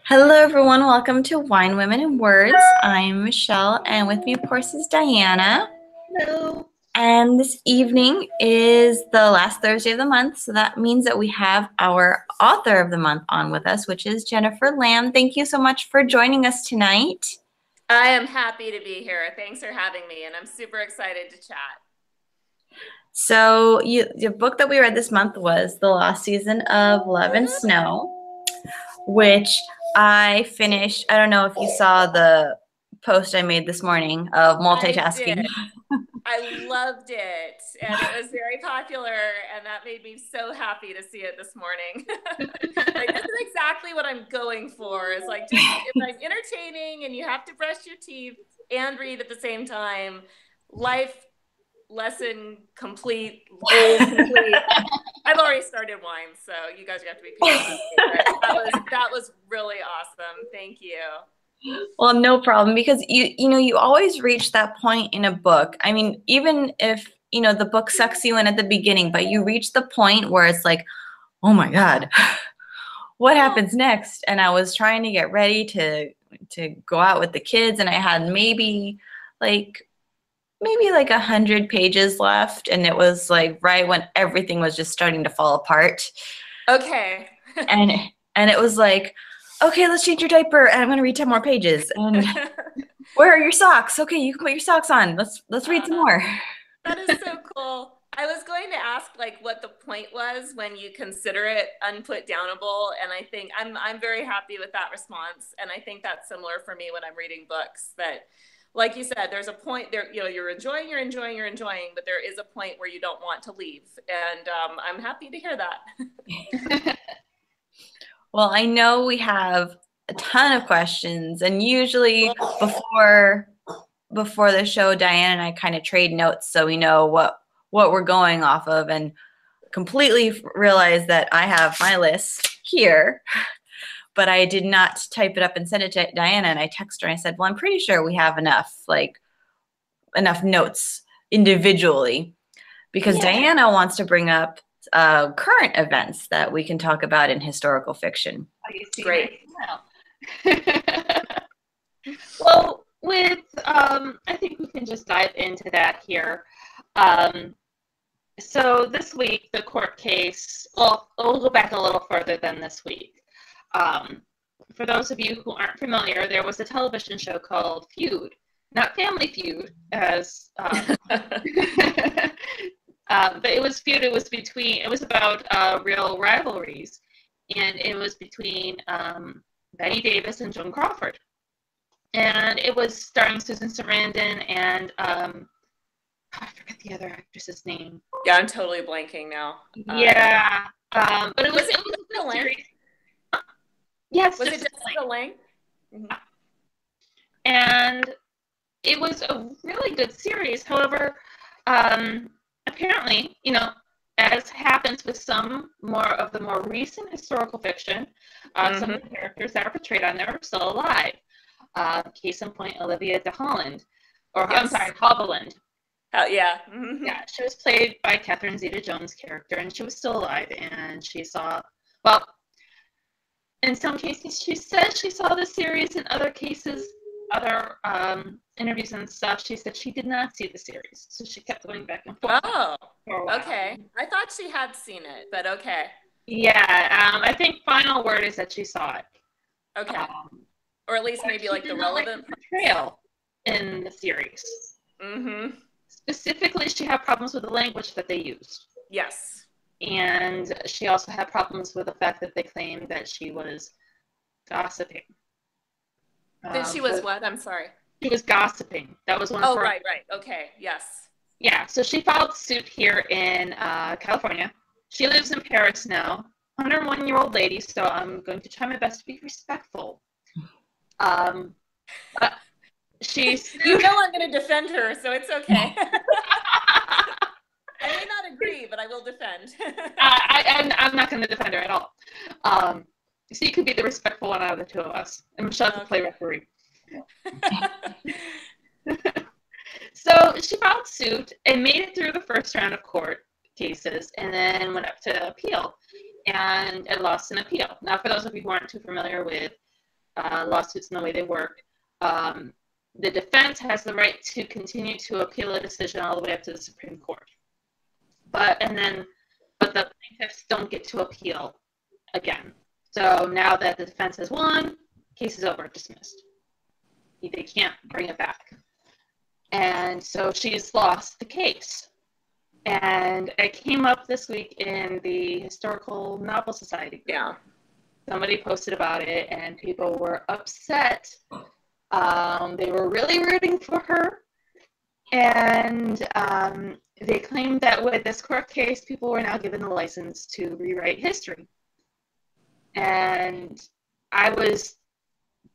Hello, everyone. Welcome to Wine, Women, and Words. I'm Michelle, and with me, of course, is Diana. Hello. And this evening is the last Thursday of the month, so that means that we have our author of the month on with us, which is Jennifer Laam. Thank you so much for joining us tonight. I am happy to be here. Thanks for having me, and I'm super excited to chat. So, the book that we read this month was The Lost Season of Love and Snow, which I finished. I don't know if you saw the post I made this morning of multitasking. I did. I loved it, and it was very popular, and that made me so happy to see it this morning. Like, this is exactly what I'm going for. It's like, just if I'm entertaining and you have to brush your teeth and read at the same time, life lesson complete, goal complete. I've already started wine, so you guys have to be patient. That was really awesome. Thank you. Well, no problem, because you always reach that point in a book. I mean, even if the book sucks you in at the beginning, but you reach the point where it's like, oh my God, what happens next? And I was trying to get ready to go out with the kids, and I had maybe like 100 pages left, and it was like right when everything was just starting to fall apart. Okay. and it was like, okay, let's change your diaper, and I'm going to read 10 more pages. And where are your socks? Okay, you can put your socks on. Let's read some more. That is so cool. I was going to ask like what the point was when you consider it unputdownable, and I think I'm very happy with that response, and I think that's similar for me when I'm reading books. That, like you said, there's a point there, you're enjoying, but there is a point where you don't want to leave, and I'm happy to hear that. Well, I know we have a ton of questions, and usually before the show, Diane and I kind of trade notes so we know what we're going off of, and completely realized that I have my list here, but I did not type it up and send it to Diana. And I texted her and I said, well, I'm pretty sure we have enough notes individually, because Diana wants to bring up current events that we can talk about in historical fiction. Great. Well, I think we can just dive into that here. So this week, the court case, well, we'll go back a little further than this week. For those of you who aren't familiar, there was a television show called Feud, not Family Feud, as but it was Feud. It was about real rivalries, and it was between Betty Davis and Joan Crawford. And it was starring Susan Sarandon and I forget the other actress's name. Yeah, I'm totally blanking now. Yeah, but it was a series. Yes, was it Jessica Lange? Mm-hmm. And it was a really good series. However, apparently, as happens with some of the more recent historical fiction, some of the characters that are portrayed on there are still alive. Case in point, Olivia de Havilland, Havilland. Yeah. Yeah, she was played by Catherine Zeta-Jones' character, and she was still alive, and she saw, well, in some cases she said she saw the series. In other cases, other interviews and stuff, she said she did not see the series, so she kept going back and forth. Oh, okay. I thought she had seen it, but okay. Yeah, I think final word is that she saw it. Okay. Or at least maybe like the relevant portrayal in the series. Mm-hmm. Specifically, she had problems with the language that they used. Yes. And she also had problems with the fact that they claimed that she was gossiping. That she was what? I'm sorry. She was gossiping. That was one of her. Oh, right. Okay. Yes. Yeah, so she filed suit here in California. She lives in Paris now. 101-year-old lady, so I'm going to try my best to be respectful. She's I'm going to defend her, so it's okay. I may not agree, but I will defend. I'm not going to defend her at all. So you could be the respectful one out of the two of us, and Michelle could play referee. So she filed suit and made it through the first round of court cases, and then went up to appeal. and it lost an appeal. Now, for those of you who aren't too familiar with lawsuits and the way they work, the defense has the right to continue to appeal a decision all the way up to the Supreme Court. But the plaintiffs don't get to appeal again. So now that the defense has won, case is over, dismissed. They can't bring it back. And so she's lost the case. And it came up this week in the Historical Novel Society group. Yeah. Somebody posted about it, and people were upset. They were really rooting for her. And they claimed that with this court case, people were now given the license to rewrite history. And I was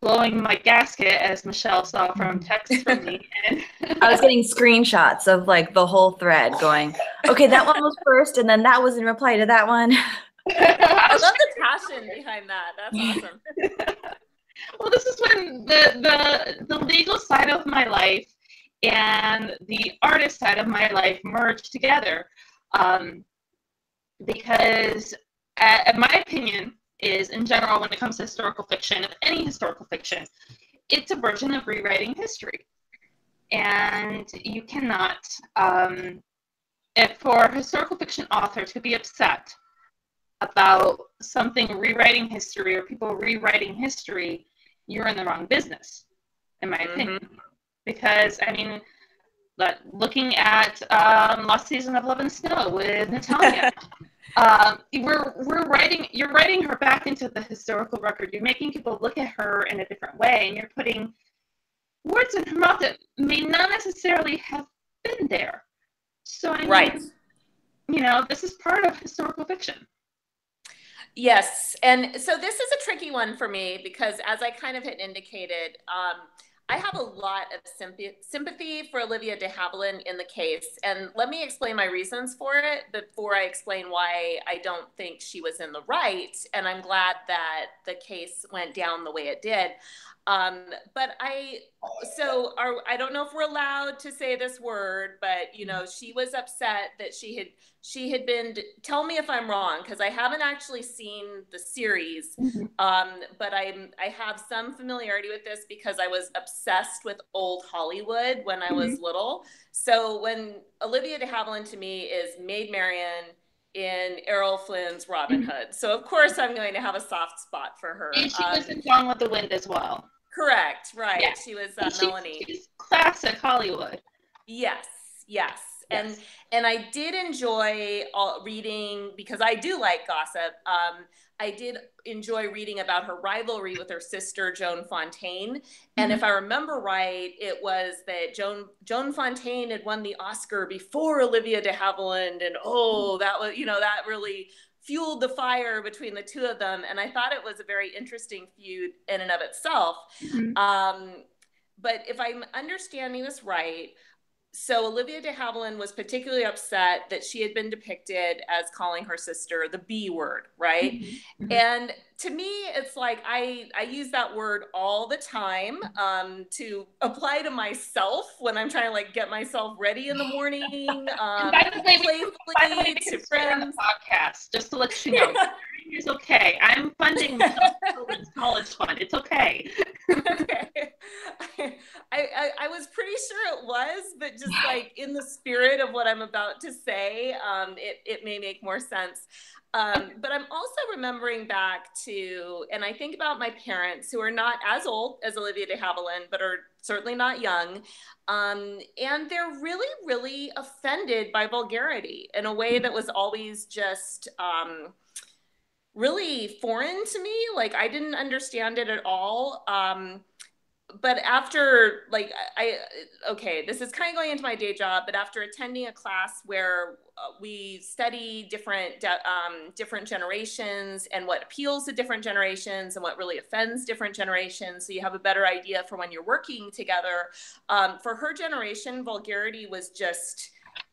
blowing my gasket, as Michelle saw from text from me. And I was getting screenshots of like the whole thread going, okay, that one was first, and then that was in reply to that one. I love the passion behind that. That's awesome. Well, this is when the legal side of my life and the artist side of my life merged together. Because, in my opinion, is in general, when it comes to historical fiction, of any historical fiction, it's a version of rewriting history. And you cannot, for a historical fiction author to be upset about something rewriting history or people rewriting history, you're in the wrong business, in my opinion. Because, I mean, looking at Lost Season of Love and Snow with Natalia, you're writing her back into the historical record. You're making people look at her in a different way, and you're putting words in her mouth that may not necessarily have been there. So, I mean, you know, this is part of historical fiction. Yes, and so this is a tricky one for me because, as I kind of had indicated, I have a lot of sympathy for Olivia de Havilland in the case, and let me explain my reasons for it before I explain why I don't think she was in the right, and I'm glad that the case went down the way it did. But I don't know if we're allowed to say this word, but you know, she was upset that she had been, tell me if I'm wrong, because I haven't actually seen the series, but I have some familiarity with this because I was obsessed with old Hollywood when I was little. So when Olivia de Havilland to me is Maid Marian in Errol Flynn's Robin Hood. So of course I'm going to have a soft spot for her. And she was in Gone with the Wind as well. Correct, right. Yeah. She was Melanie. She's classic Hollywood. Yes, yes. Yes. And I did enjoy reading, because I do like gossip, I did enjoy reading about her rivalry with her sister, Joan Fontaine. And if I remember right, it was that Joan Fontaine had won the Oscar before Olivia de Havilland. And that was, you know, that really fueled the fire between the two of them. And I thought it was a very interesting feud in and of itself. But if I'm understanding this right, so Olivia de Havilland was particularly upset that she had been depicted as calling her sister the B word, right? And to me, it's like I use that word all the time to apply to myself when I'm trying to like get myself ready in the morning. By the way, we can spread on the podcast, just to let you know. It's okay. I'm funding the children's college fund. It's okay. Okay. I was pretty sure it was, but just like in the spirit of what I'm about to say, it may make more sense. But I'm also remembering back to, and I think about my parents who are not as old as Olivia de Havilland, but are certainly not young. And they're really, really offended by vulgarity in a way that was always just really foreign to me. Like I didn't understand it at all. But after like, this is kind of going into my day job, but after attending a class where we study different generations and what appeals to different generations and what really offends different generations, so you have a better idea for when you're working together. For her generation, vulgarity was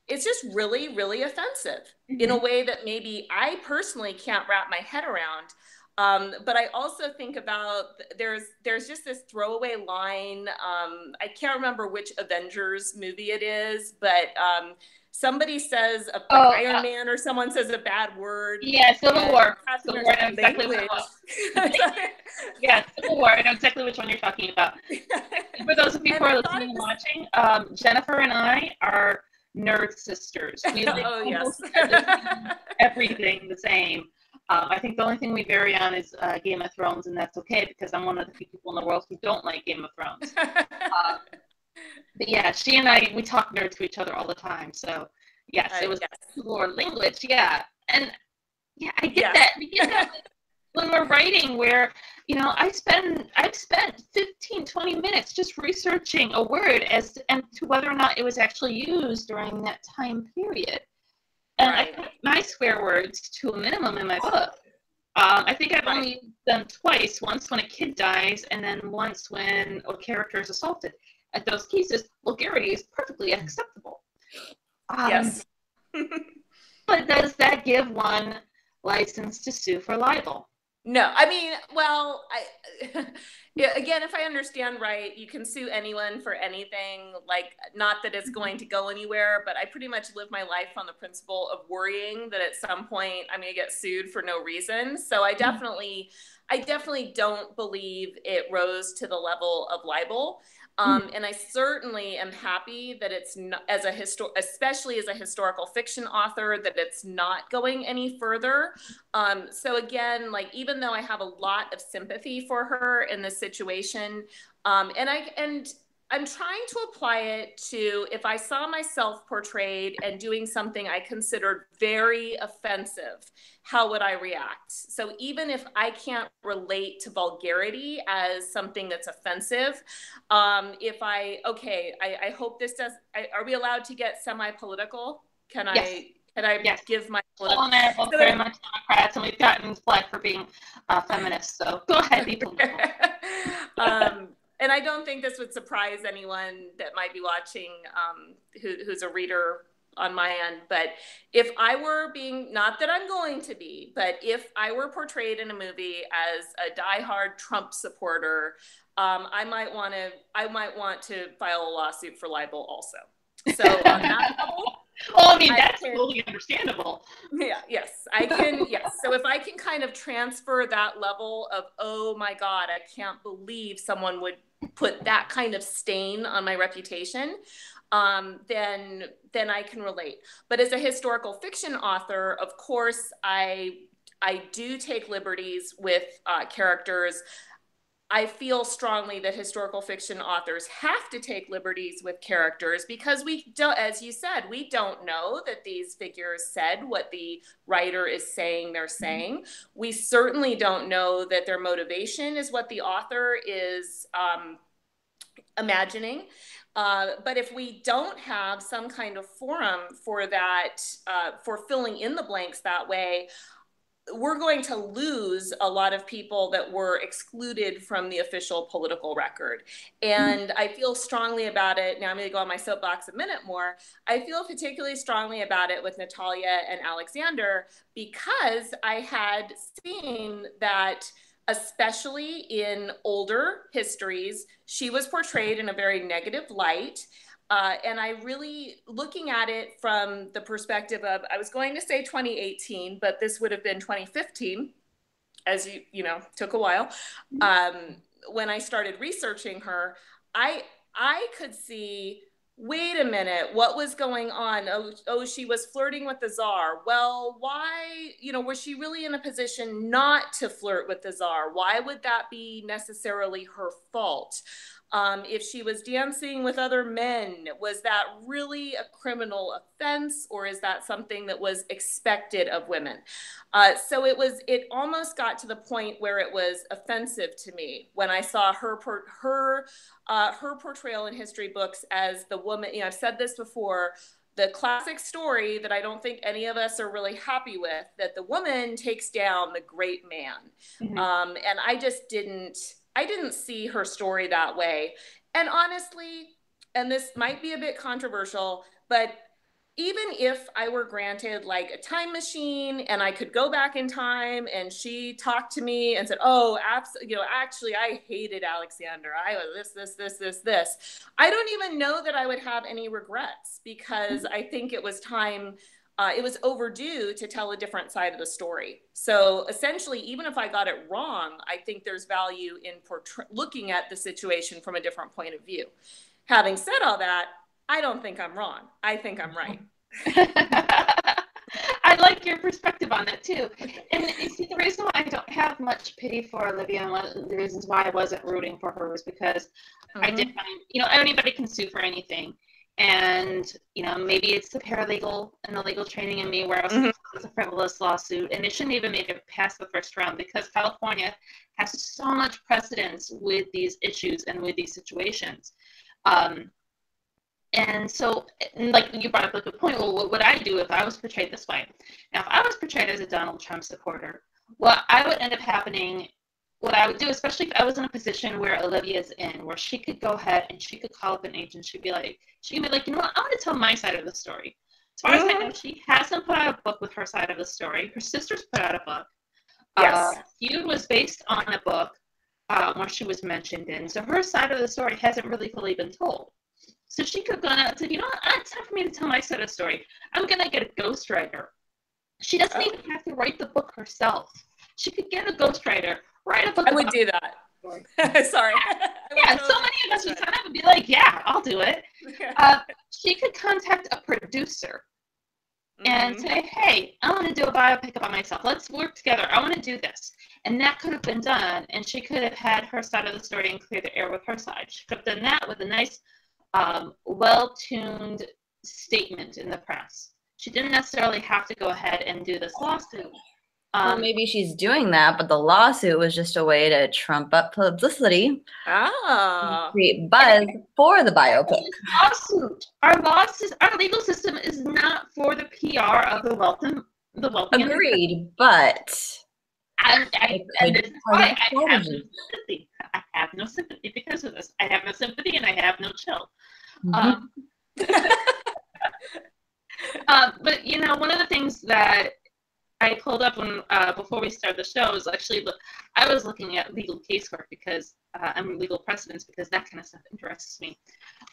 it's just really, really offensive in a way that maybe I personally can't wrap my head around. But I also think about there's just this throwaway line. I can't remember which Avengers movie it is, but somebody says Iron Man or someone says a bad word. Yeah, Civil War. Civil War, exactly what yeah, Civil War. I know exactly which one you're talking about. For those of you who are listening and watching, Jennifer and I are nerd sisters. We like yes. everything the same. I think the only thing we vary on is Game of Thrones, and that's okay because I'm one of the few people in the world who don't like Game of Thrones. But yeah, she and I, we talk nerd to each other all the time. So yes, it was more language. Yeah, and yeah, I get that. We get that when we're writing, where I've spent 15, 20 minutes just researching a word and to whether or not it was actually used during that time period. And I put my swear words to a minimum in my book. I think I've only used them twice, once when a kid dies, and then once when a character is assaulted. At those cases, vulgarity is perfectly acceptable. Yes. But does that give one license to sue for libel? No, I mean, well, again, if I understand right, you can sue anyone for anything, like, not that it's going to go anywhere, but I pretty much live my life on the principle of worrying that at some point I'm going to get sued for no reason. So I definitely don't believe it rose to the level of libel. And I certainly am happy that it's not, especially as a historical fiction author, that it's not going any further. So again, like, even though I have a lot of sympathy for her in this situation, and I'm trying to apply it to if I saw myself portrayed and doing something I considered very offensive, how would I react? So even if I can't relate to vulgarity as something that's offensive, I hope this does, are we allowed to get semi-political? Can I give my political? Well, they're both very much Democrats, and we've gotten flack for being feminists, so go ahead, be political. And I don't think this would surprise anyone that might be watching who's a reader on my end. But if I were being, not that I'm going to be, but if I were portrayed in a movie as a diehard Trump supporter, I might want to file a lawsuit for libel also. So on that level, well, I mean, that's totally understandable. Yeah, yes, I can. Yes. So if I can kind of transfer that level of, oh my God, I can't believe someone would put that kind of stain on my reputation, then I can relate. But as a historical fiction author, of course, I do take liberties with characters. I feel strongly that historical fiction authors have to take liberties with characters because we don't, as you said, we don't know that these figures said what the writer is saying they're saying. We certainly don't know that their motivation is what the author is imagining. But if we don't have some kind of forum for that, for filling in the blanks that way, we're going to lose a lot of people that were excluded from the official political record. And I feel strongly about it. Now I'm going to go on my soapbox a minute more. I feel particularly strongly about it with Natalia and Alexander because I had seen that, especially in older histories, she was portrayed in a very negative light. And I really, looking at it from the perspective of, I was going to say 2018, but this would have been 2015, as you know, took a while. When I started researching her, I could see, wait a minute, what was going on? Oh, she was flirting with the Tsar. Well, why, was she really in a position not to flirt with the Tsar? Why would that be necessarily her fault? If she was dancing with other men, was that really a criminal offense, or is that something that was expected of women? So it almost got to the point where it was offensive to me when I saw her portrayal in history books as the woman. I've said this before, the classic story that I don't think any of us are really happy with, that the woman takes down the great man. And I just didn't see her story that way. And honestly, and this might be a bit controversial, but even if I were granted like a time machine and I could go back in time and she talked to me and said, oh, actually I hated Alexander. I was this. I don't even know that I would have any regrets, because I think it was time, it was overdue to tell a different side of the story. So essentially, even if I got it wrong, I think there's value in looking at the situation from a different point of view. Having said all that, I don't think I'm wrong. I think I'm right. I like your perspective on that too. And you see, the reason why I don't have much pity for Olivia, and one of the reasons why I wasn't rooting for her, was because I did find, anybody can sue for anything. And, maybe it's the paralegal and the legal training in me where I was it's a frivolous lawsuit, and it shouldn't even make it past the first round, because California has so much precedence with these issues and with these situations. And so, like you brought up a good point, well, what would I do if I was portrayed this way? Now, if I was portrayed as a Donald Trump supporter, what I would end up happening, what I would do, especially if I was in a position where Olivia's in, where she could go ahead and she could call up an agent, she'd be like, you know what, I want to tell my side of the story. As far as I know, she hasn't put out a book with her side of the story. Her sister's put out a book. Yes. Feud was based on a book where she was mentioned in. So her side of the story hasn't really fully been told. So she could go out and say, you know what, it's time for me to tell my side of the story. I'm going to get a ghostwriter. She doesn't even have to write the book herself. She could get a ghostwriter, write a book. I would do that. Sorry. Yeah, so many of us would sign up and be like, yeah, I'll do it. She could contact a producer and say, hey, I want to do a biopic about myself. Let's work together. I want to do this. And that could have been done. And she could have had her side of the story and clear the air with her side. She could have done that with a nice, well-tuned statement in the press. She didn't necessarily have to go ahead and do this lawsuit. Well, maybe she's doing that, but the lawsuit was just a way to trump up publicity. Create buzz for the biopic. Our legal system is not for the PR of the wealthy. Agreed, but I have no sympathy because of this. I have no sympathy and I have no chill. But one of the things that I pulled up when before we started the show was actually I was looking at legal casework because I'm legal precedents, because that kind of stuff interests me.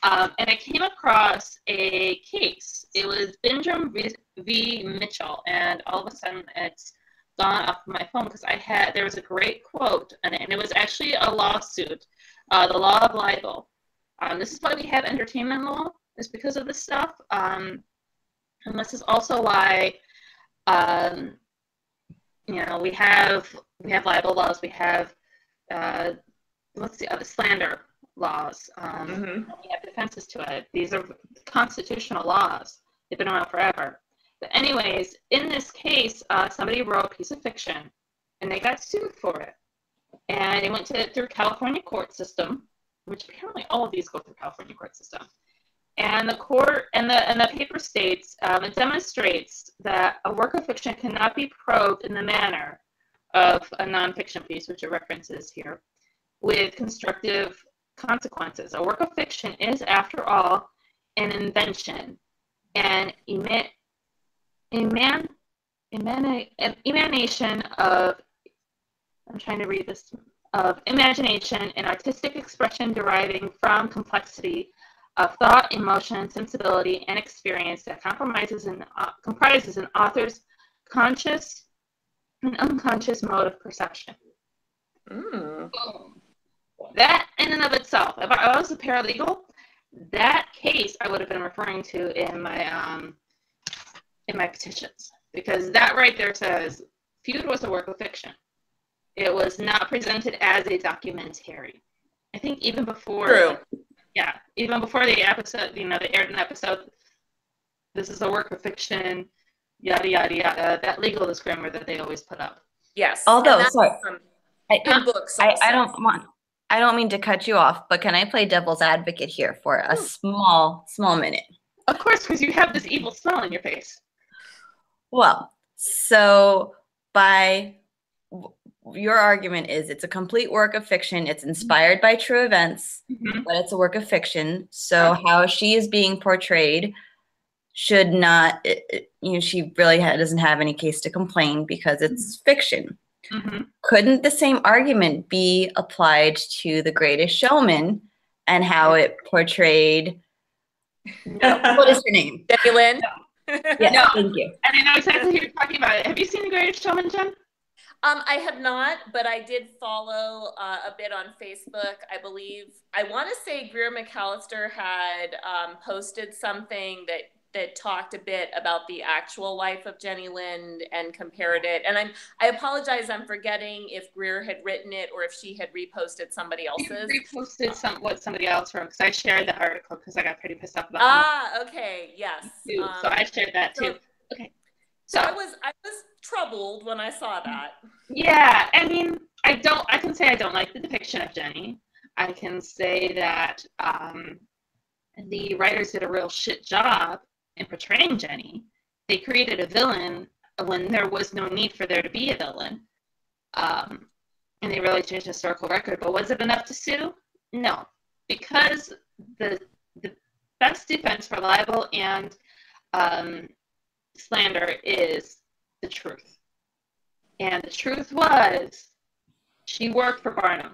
And I came across a case. It was Bindrum v. Mitchell, and all of a sudden it's gone off my phone because there was a great quote, and it was actually a lawsuit, the law of libel. This is why we have entertainment law, is because of this stuff. And this is also why we have libel laws, we have what's the other, slander laws, we have defenses to it. These are constitutional laws. They've been around forever. But anyways, in this case, somebody wrote a piece of fiction and they got sued for it. And it went through California court system, which apparently all of these go through California court system. And the court and the paper states, it demonstrates that a work of fiction cannot be probed in the manner of a nonfiction piece, which it references here, with constructive consequences. A work of fiction is, after all, an invention, an emanation of, I'm trying to read this, of imagination and artistic expression deriving from complexity of thought, emotion, sensibility, and experience that comprises an author's conscious and unconscious mode of perception. That in and of itself, if I was a paralegal, that case I would have been referring to in my petitions, because that right there says Feud was a work of fiction. It was not presented as a documentary. I think even before, even before the episode, they aired an episode, this is a work of fiction, yada, yada, yada, that legal disclaimer that they always put up. Yes. Although, sorry, books I don't mean to cut you off, but can I play devil's advocate here for a small minute? Of course, because you have this evil smile on your face. Well, so by your argument is it's a complete work of fiction. It's inspired by true events, but it's a work of fiction. So how she is being portrayed should not, she really doesn't have any case to complain because it's fiction. Couldn't the same argument be applied to The Greatest Showman and how it portrayed, what is her name? Jenny Lind? Yes, thank you. And I know exactly who you're talking about. Have you seen The Greatest Showman, Jen? I have not, but I did follow a bit on Facebook. I want to say Greer McAllister had posted something that talked a bit about the actual life of Jenny Lind and compared it. And I apologize, I'm forgetting if Greer had written it or if she had reposted somebody else's. Reposted what somebody else wrote, because I shared the article because I got pretty pissed off about it. Okay, yes. So I shared that too. Okay. So I was troubled when I saw that. Yeah, I mean, I can say I don't like the depiction of Jenny. I can say that the writers did a real shit job in portraying Jenny. They created a villain when there was no need for there to be a villain. And they really changed the historical record. But was it enough to sue? No. Because the best defense for libel and slander is the truth. And the truth was, she worked for Barnum.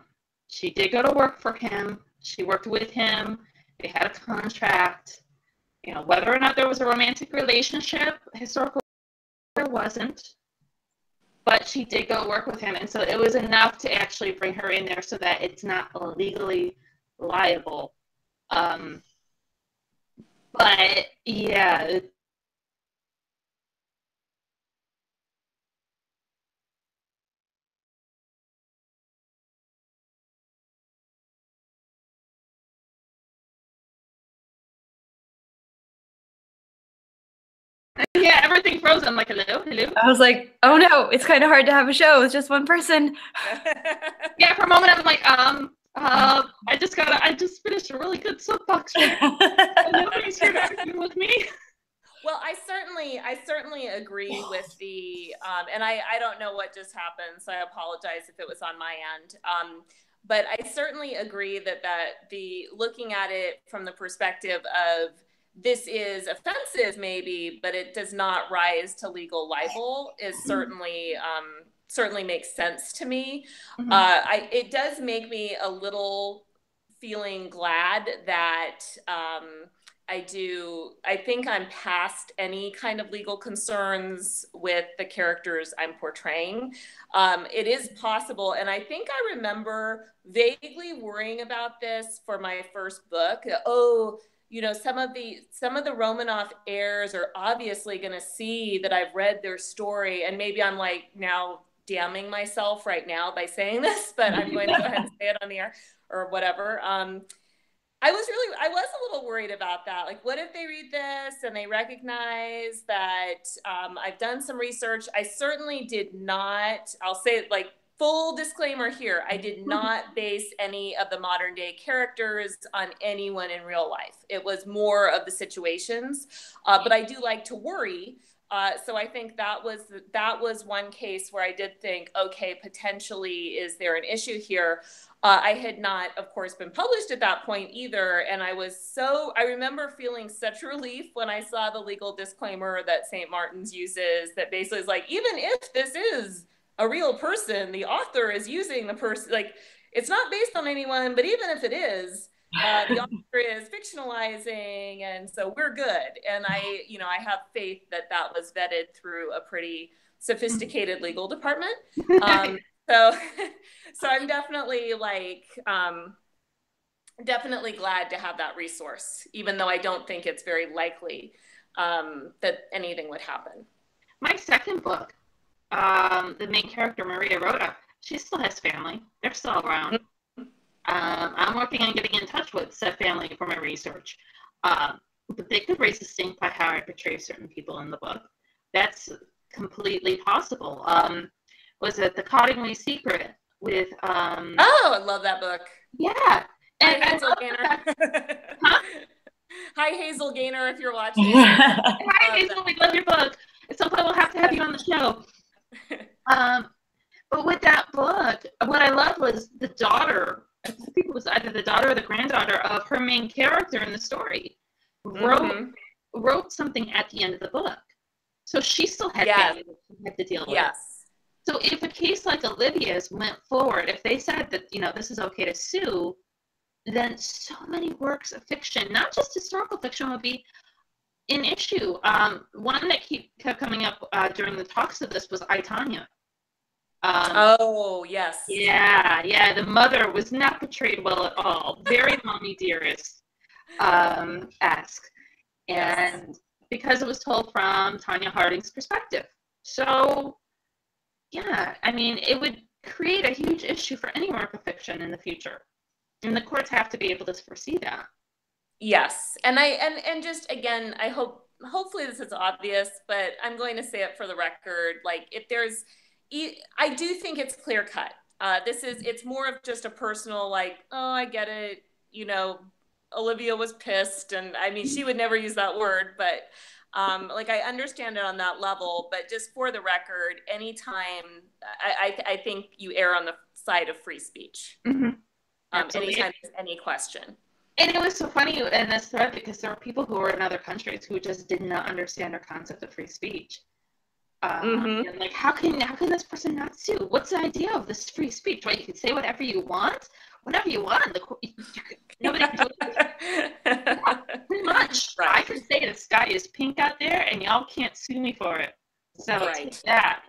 She did go to work for him. She worked with him. They had a contract. Whether or not there was a romantic relationship, historical, there wasn't. But she did go work with him. And so it was enough to actually bring her in there so that it's not legally liable. But yeah, yeah, everything froze. I'm like, hello. I was like, oh no, it's kind of hard to have a show with just one person. Yeah, for a moment I'm like, I just finished a really good soapbox rant. And nobody's here to argue with me. Well, I certainly agree with the, and I don't know what just happened, so I apologize if it was on my end. But I certainly agree that the looking at it from the perspective of this is offensive maybe, but it does not rise to legal libel is certainly makes sense to me. It does make me a little feeling glad that I think I'm past any kind of legal concerns with the characters I'm portraying. It is possible, and I think I remember vaguely worrying about this for my first book. Some of the Romanoff heirs are obviously going to see that I've read their story, and maybe I'm like now damning myself right now by saying this, but I'm going to go ahead and say it on the air or whatever. I was a little worried about that. Like, what if they read this and they recognize that I've done some research? I certainly did not, I'll say like full disclaimer here, I did not base any of the modern day characters on anyone in real life. It was more of the situations, but I do like to worry. So I think that was one case where I did think, okay, potentially is there an issue here? I had not, of course, been published at that point either. And I remember feeling such relief when I saw the legal disclaimer that St. Martin's uses that basically is like, even if this is a real person, the author is using the person, like it's not based on anyone, but even if it is, the author is fictionalizing, and so we're good. And I have faith that was vetted through a pretty sophisticated legal department. So I'm definitely definitely glad to have that resource, even though I don't think it's very likely that anything would happen. My second book, the main character, Maria Rhoda, she still has family. They're still around. I'm working on getting in touch with said family for my research. But they could raise a stink by how I portray certain people in the book. That's completely possible. Was it The Cottingley Secret with I love that book. Yeah. And Hi, Hazel Gaynor. Huh? Hi, Hazel Gaynor, if you're watching. Hi, Hazel, we love your book. At some point we'll have to have you on the show. But with that book, what I loved was the daughter. I think it was either the daughter or the granddaughter of her main character in the story. Wrote wrote something at the end of the book. So she still had family that she had to deal with. Yes. So if a case like Olivia's went forward, if they said that, this is okay to sue, then so many works of fiction, not just historical fiction, would be an issue. One that kept coming up during the talks of this was I, Tonya. Oh, yes. Yeah. The mother was not portrayed well at all. Very mommy dearest esque. And because it was told from Tonya Harding's perspective. So, yeah, I mean, it would create a huge issue for any work of fiction in the future. And the courts have to be able to foresee that. Yes. And just, again, hopefully this is obvious, but I'm going to say it for the record. Like, if there's, I do think it's clear cut. It's more of just a personal, like, oh, I get it. Olivia was pissed. And I mean, she would never use that word, but like, I understand it on that level. But just for the record, anytime, I think you err on the side of free speech. Mm-hmm. Anytime there's any question. And it was so funny in this thread because there were people who were in other countries who just did not understand our concept of free speech. And like, how can this person not sue? What's the idea of this free speech? Right? You can say whatever you want. Nobody can do it. Yeah, pretty much. Right. I can say the sky is pink out there, and y'all can't sue me for it. So take that.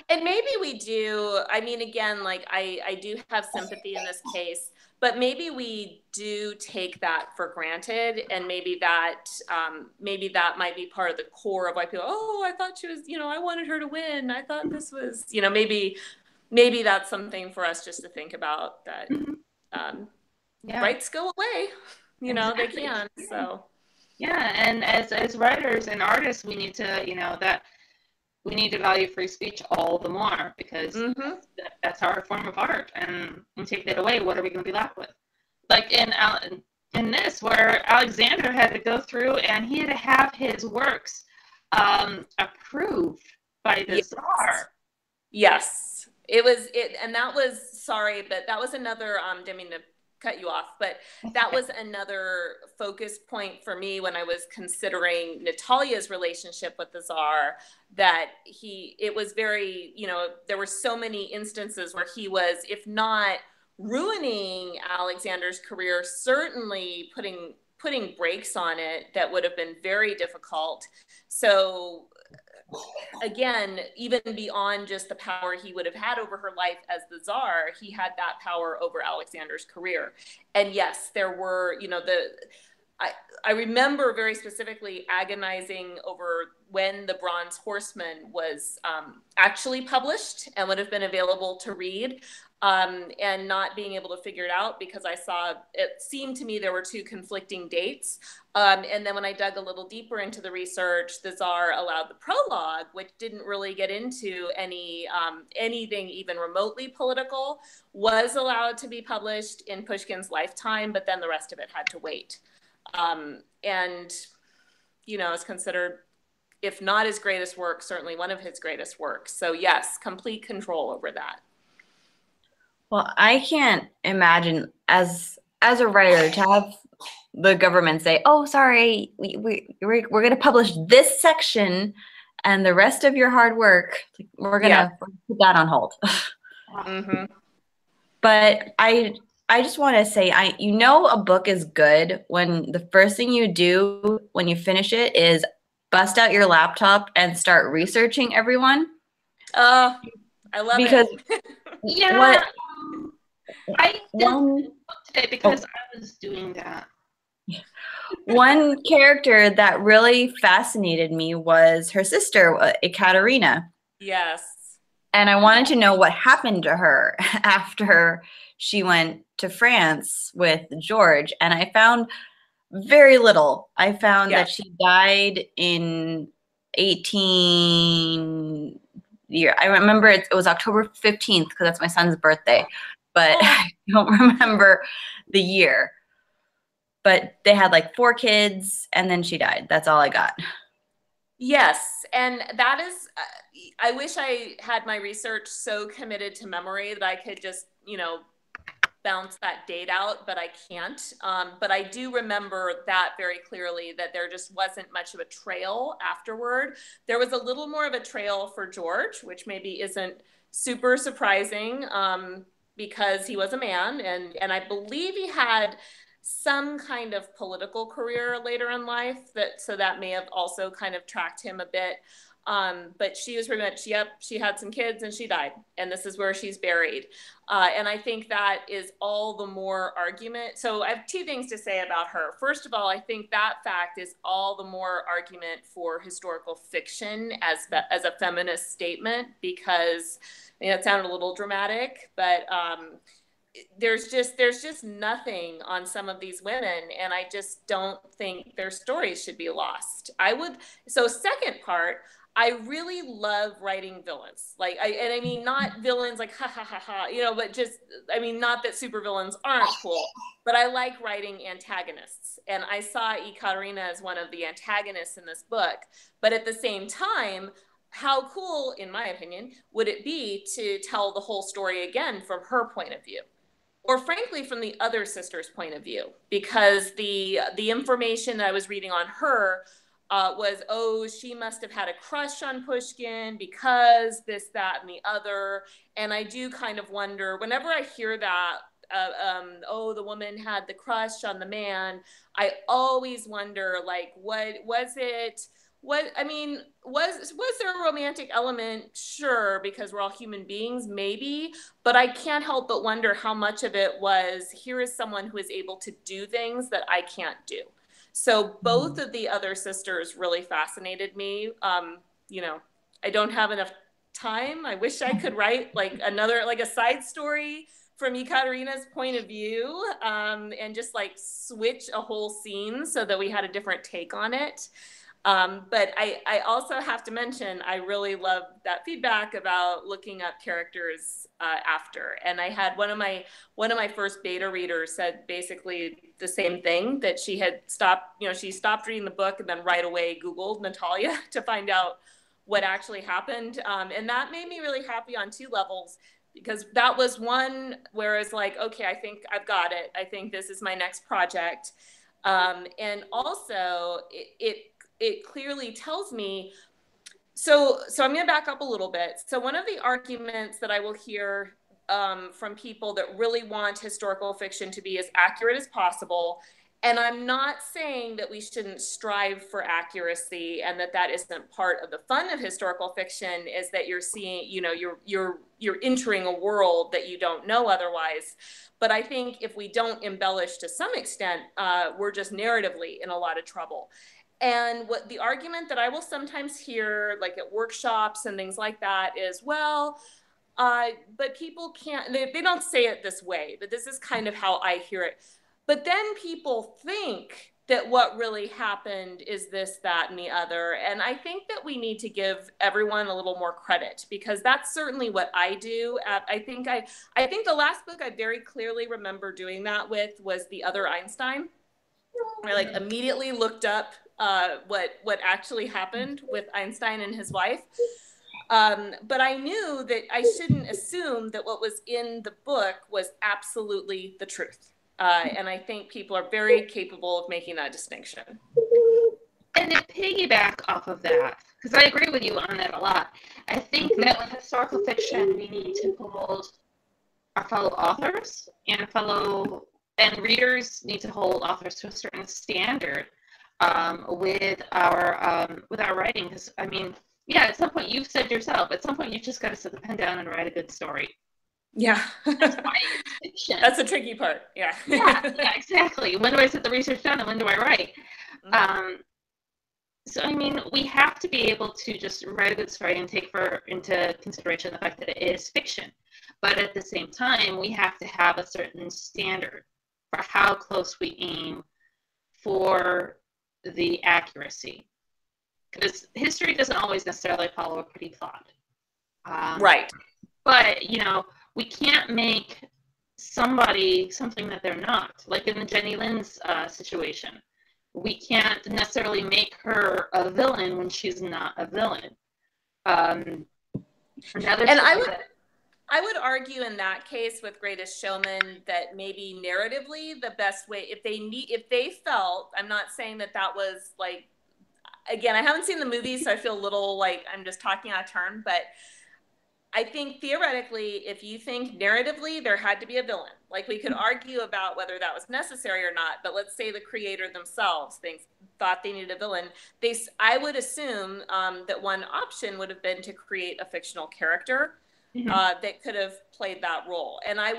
And maybe we do. I mean, again, like I do have sympathy in this case, but maybe we do take that for granted, and maybe that might be part of the core of why people. Oh, I thought she was. I wanted her to win. I thought this was. Maybe that's something for us just to think about. That rights go away. They can. So. Yeah, and as writers and artists, we need to we need to value free speech all the more because that's our form of art, and we take that away, what are we going to be left with? Like in this, where Alexander had to go through and he had to have his works approved by the Tsar. Yes, and that was, sorry, but that was another, didn't mean to cut you off, but that was another focus point for me when I was considering Natalia's relationship with the Tsar, that it was very, there were so many instances where he was, if not ruining Alexander's career, certainly putting brakes on it that would have been very difficult. So again, even beyond just the power he would have had over her life as the Tsar, he had that power over Alexander's career. And yes, there were, I remember very specifically agonizing over when The Bronze Horseman was actually published and would have been available to read, and not being able to figure it out because it seemed to me there were two conflicting dates. And then when I dug a little deeper into the research, the Tsar allowed the prologue, which didn't really get into anything even remotely political, was allowed to be published in Pushkin's lifetime, but then the rest of it had to wait. And, it's considered, if not his greatest work, certainly one of his greatest works. So yes, complete control over that. Well, I can't imagine as a writer to have the government say, "Oh, sorry, we're going to publish this section, and the rest of your hard work, we're going to put that on hold." But I just want to say, a book is good when the first thing you do when you finish it is bust out your laptop and start researching everyone. I love because it. Yeah. I didn't today because I was doing that. One character that really fascinated me was her sister, Ekaterina. Yes. And I wanted to know what happened to her after she went to France with George. And I found very little. I found that she died in 18 year. I remember it was October 15th because that's my son's birthday, but I don't remember the year. But they had like 4 kids and then she died. That's all I got. Yes. And that is, I wish I had my research so committed to memory that I could just, bounce that date out, but I can't. But I do remember that very clearly, that there just wasn't much of a trail afterward. There was a little more of a trail for George, which maybe isn't super surprising, because he was a man, and I believe he had some kind of political career later in life, so that may have also kind of tracked him a bit. But she was pretty much, yep, she had some kids and she died, and this is where she's buried. And I think that is all the more argument. So I have two things to say about her. First of all, I think that fact is all the more argument for historical fiction as a feminist statement, because it sounded a little dramatic, but there's just nothing on some of these women, and I just don't think their stories should be lost. So second part, I really love writing villains. And I mean, not villains like ha ha ha ha, but just, I mean, not that supervillains aren't cool, but I like writing antagonists. And I saw Ekaterina as one of the antagonists in this book. But at the same time, how cool, in my opinion, would it be to tell the whole story again from her point of view? Or frankly, from the other sister's point of view, because the information that I was reading on her was, oh, she must have had a crush on Pushkin because this, that, and the other. And I do kind of wonder, whenever I hear that, oh, the woman had the crush on the man, I always wonder, like, what was it? I mean, was there a romantic element? Sure, because we're all human beings, maybe. But I can't help but wonder how much of it was, here is someone who is able to do things that I can't do. So both of the other sisters really fascinated me. I don't have enough time. I wish I could write like a side story from Ekaterina's point of view, and just like switch a whole scene so that we had a different take on it. But I also have to mention, I really love that feedback about looking up characters after. And I had one of my first beta readers said basically the same thing, that she had stopped reading the book and then right away Googled Natalia to find out what actually happened. And that made me really happy on two levels, because that was one where it's like, okay, I think I've got it. I think this is my next project. And also it clearly tells me, so I'm going to back up a little bit. So one of the arguments that I will hear from people that really want historical fiction to be as accurate as possible, and I'm not saying that we shouldn't strive for accuracy and that isn't part of the fun of historical fiction, is that you're seeing, you're entering a world that you don't know otherwise. But I think if we don't embellish to some extent, we're just narratively in a lot of trouble. And what the argument that I will sometimes hear, like at workshops and things like that, is, well, but people can't, they don't say it this way, but this is kind of how I hear it. But then people think that what really happened is this, that, and the other. And I think that we need to give everyone a little more credit, because that's certainly what I do. I think the last book I very clearly remember doing that with was The Other Einstein. I like immediately looked up what actually happened with Einstein and his wife. But I knew that I shouldn't assume that what was in the book was absolutely the truth. And I think people are very capable of making that distinction. And to piggyback off of that, because I agree with you on that a lot, I think that with historical fiction, we need to hold our fellow authors and readers need to hold authors to a certain standard with our writing. Because I mean, yeah, at some point you've said yourself, at some point you just got to set the pen down and write a good story. Yeah. That's why it's fiction. That's the tricky part. Yeah. yeah, exactly. When do I set the research down and when do I write? Mm-hmm. So, I mean, we have to be able to just write a good story and take into consideration the fact that it is fiction. But at the same time, we have to have a certain standard for how close we aim for the accuracy. Because history doesn't always necessarily follow a pretty plot. Right. But, we can't make somebody something that they're not. Like in the Jenny Lynn's situation. We can't necessarily make her a villain when she's not a villain. I would argue in that case with Greatest Showman that maybe narratively the best way, if they felt, I'm not saying that was like, again, I haven't seen the movie, so I feel a little like I'm just talking out of turn, but I think theoretically, if you think narratively there had to be a villain, like we could argue about whether that was necessary or not, but let's say the creator themselves thought they needed a villain. I would assume that one option would have been to create a fictional character that could have played that role. And I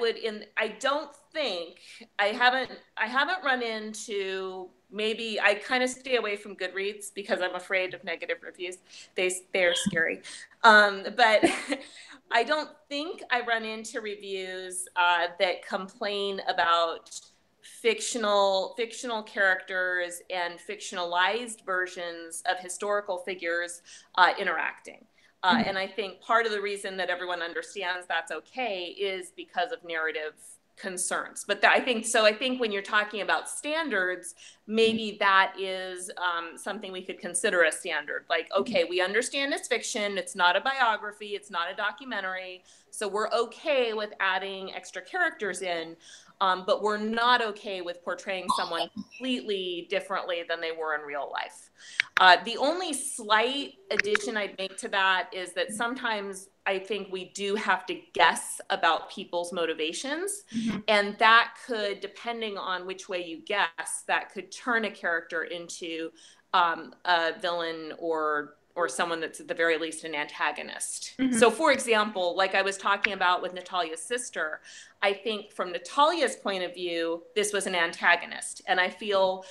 haven't run into, maybe I kind of stay away from Goodreads because I'm afraid of negative reviews. They're scary. But I don't think I run into reviews that complain about fictional characters and fictionalized versions of historical figures interacting. And I think part of the reason that everyone understands that's okay is because of narrative concerns. But I think when you're talking about standards, maybe that is something we could consider a standard. Like, okay, we understand it's fiction. It's not a biography. It's not a documentary. So we're okay with adding extra characters in. But we're not okay with portraying someone completely differently than they were in real life. The only slight addition I'd make to that is that sometimes I think we do have to guess about people's motivations. And that could, depending on which way you guess, that could turn a character into a villain or someone that's at the very least an antagonist. So for example, like I was talking about with Natalia's sister, I think from Natalia's point of view, this was an antagonist. And I feel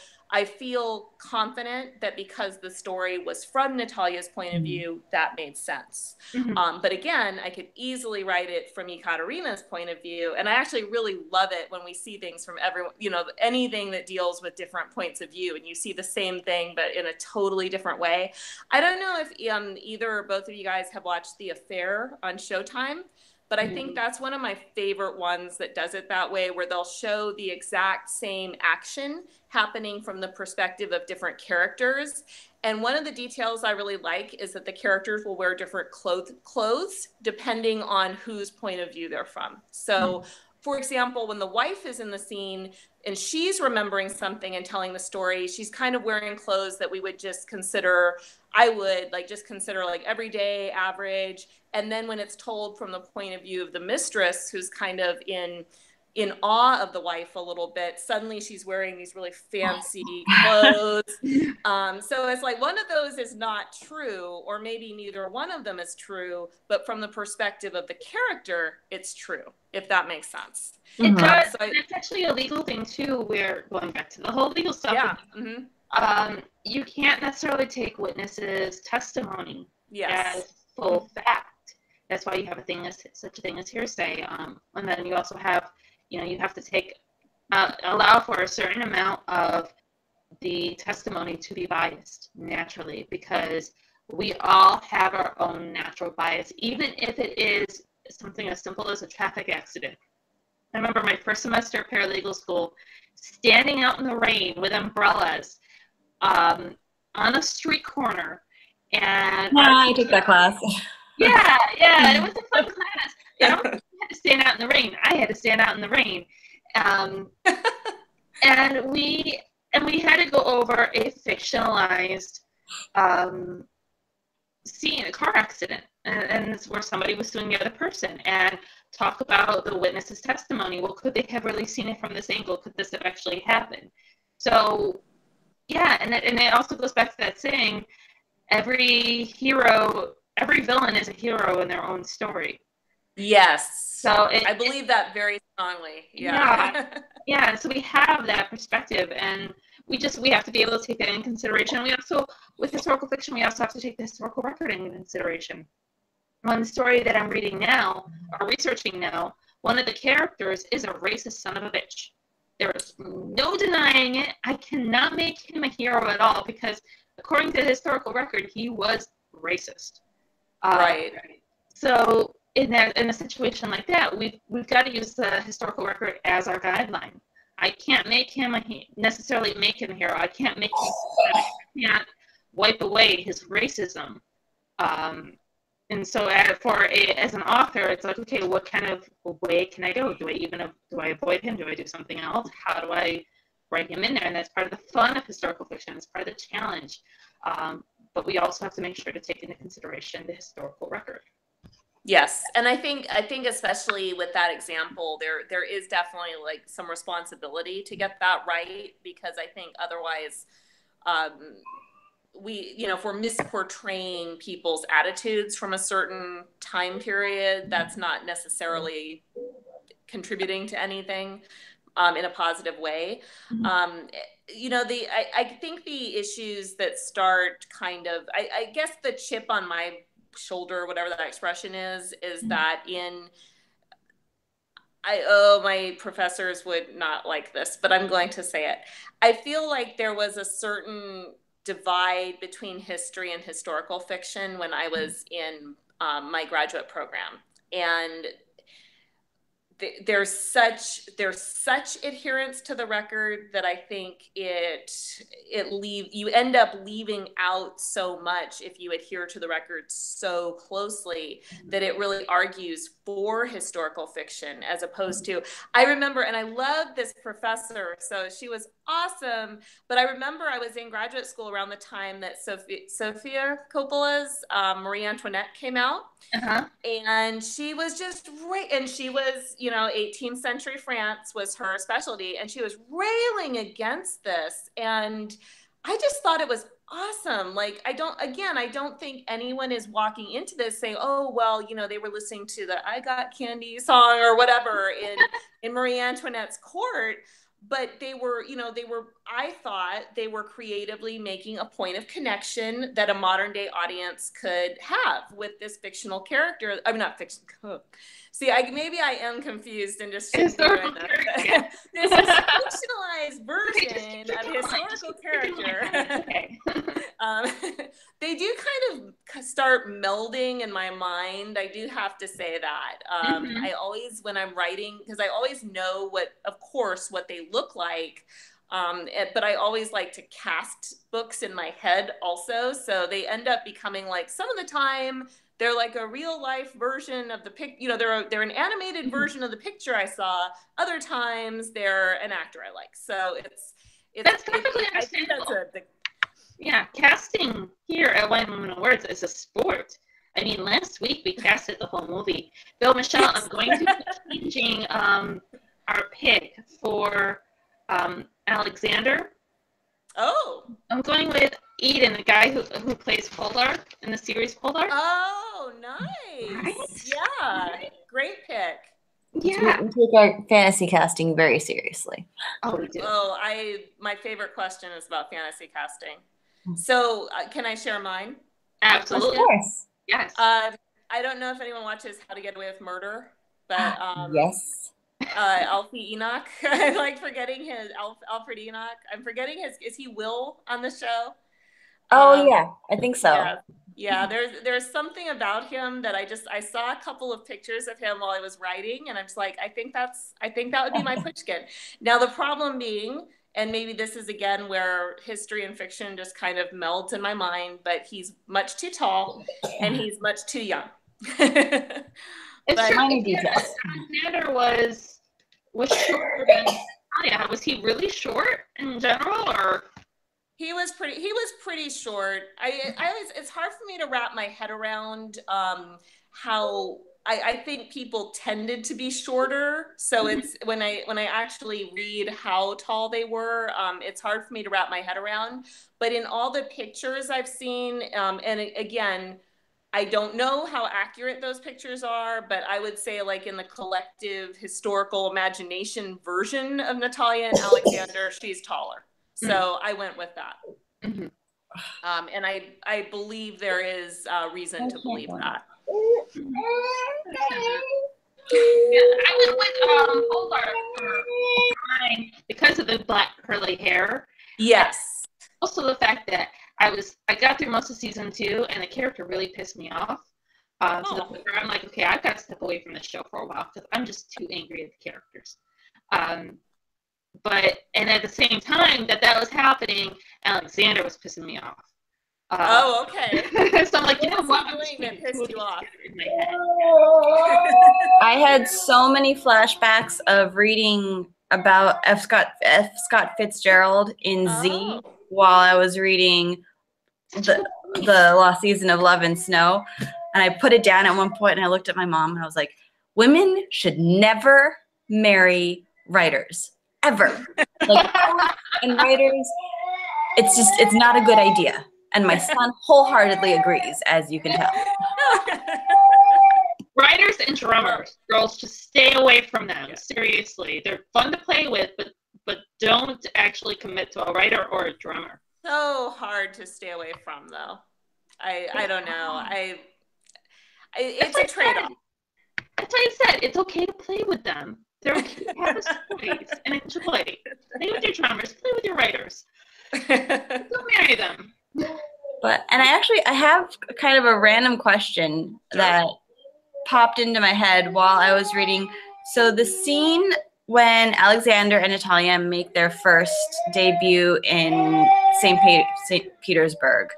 confident that because the story was from Natalia's point of view, that made sense. But again, I could easily write it from Ekaterina's point of view. And I actually really love it when we see things from everyone, anything that deals with different points of view and you see the same thing, but in a totally different way. I don't know if either or both of you guys have watched The Affair on Showtime. But I think that's one of my favorite ones that does it that way, where they'll show the exact same action happening from the perspective of different characters. And one of the details I really like is that the characters will wear different clothes depending on whose point of view they're from. So, for example, when the wife is in the scene and she's remembering something and telling the story, she's kind of wearing clothes that we would just consider, like everyday, average. And then when it's told from the point of view of the mistress, who's kind of in awe of the wife a little bit, suddenly she's wearing these really fancy clothes. So it's like one of those is not true, or maybe neither one of them is true, but from the perspective of the character, it's true, if that makes sense. It does. So it's actually a legal thing too, where going back to the whole legal stuff. Yeah. You can't necessarily take witnesses' testimony as full fact. That's why you have such a thing as hearsay. And then you also have, you have to allow for a certain amount of the testimony to be biased naturally, because we all have our own natural bias, even if it is something as simple as a traffic accident. I remember my first semester of paralegal school, standing out in the rain with umbrellas on a street corner. And I took that class. Yeah, it was a fun class. I don't think I had to stand out in the rain. I had to stand out in the rain. And we had to go over a fictionalized scene, a car accident, and it's where somebody was suing the other person, and talk about the witness's testimony. Well, could they have really seen it from this angle? Could this have actually happened? So, yeah, and it also goes back to that saying, every villain is a hero in their own story. Yes. So I believe that very strongly. Yeah. So we have that perspective, and we have to be able to take that in consideration. We also, with historical fiction, we also have to take the historical record into consideration. On the story that I'm reading now, or researching now, one of the characters is a racist son of a bitch. There's no denying it. I cannot make him a hero at all, because according to the historical record, he was racist. Right. So in a situation like that, we've got to use the historical record as our guideline. I can't necessarily make him a hero. I can't wipe away his racism And so as an author, it's like, okay, what kind of way can I go? Do I avoid him? Do I do something else? How do I write him in there? And that's part of the fun of historical fiction. It's part of the challenge. But we also have to make sure to take into consideration the historical record. Yes, and I think especially with that example, there is definitely like some responsibility to get that right, because I think otherwise, if we're misportraying people's attitudes from a certain time period, that's not necessarily contributing to anything in a positive way. I think the issues that start kind of, I guess the chip on my shoulder, whatever that expression is that my professors would not like this, but I'm going to say it. I feel like there was a certain divide between history and historical fiction when I was in my graduate program. And there's such adherence to the record that I think you end up leaving out so much if you adhere to the record so closely that it really argues for historical fiction as opposed to, I remember, and I love this professor, so she was awesome, but I remember I was in graduate school around the time that Sofia Coppola's Marie Antoinette came out. And she was just right, and she was, 18th century France was her specialty, and she was railing against this, and I just thought it was awesome. Like, I don't think anyone is walking into this saying, oh, well, they were listening to the I Got Candy song or whatever in Marie Antoinette's court. But I thought they were creatively making a point of connection that a modern day audience could have with this fictional character. I'm not fiction. See, maybe I am confused and just shouldn't be doing that. There's this fictionalized version of historical character. They do kind of start melding in my mind. I do have to say that. I always, when I'm writing, because I always know what they look like, but I always like to cast books in my head also. So they end up becoming like, some of the time, they're like a real life version of the they're an animated version of the picture I saw. Other times they're an actor I like. So that's perfectly understandable. Yeah, casting here at Wine Women Awards is a sport. I mean, last week we casted the whole movie. Bill, Michelle, I'm going to be changing our pick for Alexander. Oh. I'm going with Eden, the guy who plays Poldark in the series Poldark. Oh, nice. Right? Yeah, great pick. Yeah. We take our fantasy casting very seriously. Oh, we do. Oh, my favorite question is about fantasy casting. So can I share mine? Absolutely. Of course. Yes. I don't know if anyone watches How to Get Away with Murder, but yes. Alfie Enoch. I like forgetting his Alfred Enoch. I'm forgetting is he Will on the show? Oh yeah, I think so. Yeah. There's something about him that I saw a couple of pictures of him while I was writing, and I'm just like, I think that would be my pushkin. Now the problem being, and maybe this is again where history and fiction just kind of melds in my mind, but he's much too tall and he's much too young. It's minor details. Alexander was shorter than Natalia. Was he really short in general, or? He was pretty short. It's hard for me to wrap my head around how I think people tended to be shorter. So it's when I actually read how tall they were, it's hard for me to wrap my head around. But in all the pictures I've seen, and again, I don't know how accurate those pictures are, but I would say like in the collective historical imagination version of Natalia and Alexander, she's taller. So I went with that. And I believe there is reason to believe that. I went with Poldark for mine because of the black curly hair. Yes. Also the fact that I got through most of season 2 and the character really pissed me off. To the point where I'm like, okay, I've got to step away from the show for a while because I'm just too angry at the characters. And at the same time that was happening, Alexander was pissing me off. Oh, okay. So I'm like, you know what? I'm doing that pissed you off in my head. I had so many flashbacks of reading about F. Scott Fitzgerald in Z while I was reading the Lost Season of Love and Snow. And I put it down at one point and I looked at my mom and I was like, women should never marry writers, ever. Like, and writers, it's not a good idea. And my son wholeheartedly agrees, as you can tell. Writers and drummers, girls, just stay away from them. Seriously, they're fun to play with, but don't actually commit to a writer or a drummer. So hard to stay away from, though. I don't know. It's a trade-off. That's why I said it's okay to play with them. They're okay to have a choice and enjoy. Play with your drummers. Play with your writers. Don't marry them. And I have kind of a random question that popped into my head while I was reading. So the scene when Alexander and Natalia make their first debut in St. Petersburg,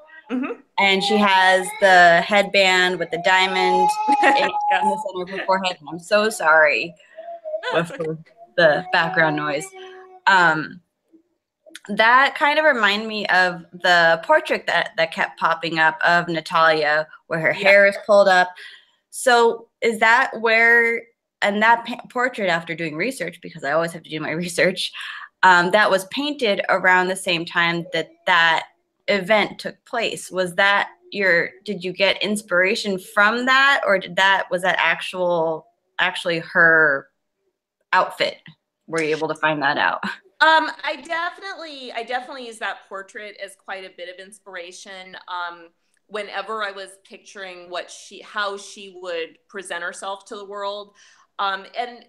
and she has the headband with the diamond in the center of her forehead. And I'm so sorry for the background noise. That kind of reminded me of the portrait that kept popping up of Natalia, where her hair is pulled up. So is that where, and that portrait, after doing research, because I always have to do my research, that was painted around the same time that event took place. Was that did you get inspiration from that, or was that actually her outfit? Were you able to find that out? I definitely use that portrait as quite a bit of inspiration. Whenever I was picturing how she would present herself to the world. And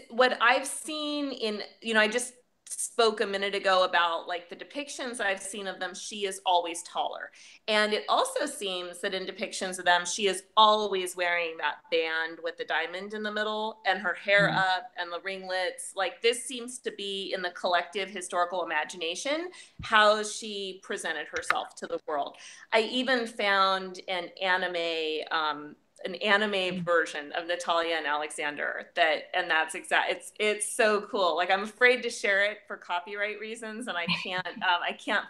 what I've seen I just spoke a minute ago about like the depictions I've seen of them, she is always taller. And it also seems that in depictions of them, she is always wearing that band with the diamond in the middle and her hair up and the ringlets. Like, this seems to be in the collective historical imagination how she presented herself to the world. I even found an anime version of Natalia and Alexander it's so cool. Like, I'm afraid to share it for copyright reasons, and I can't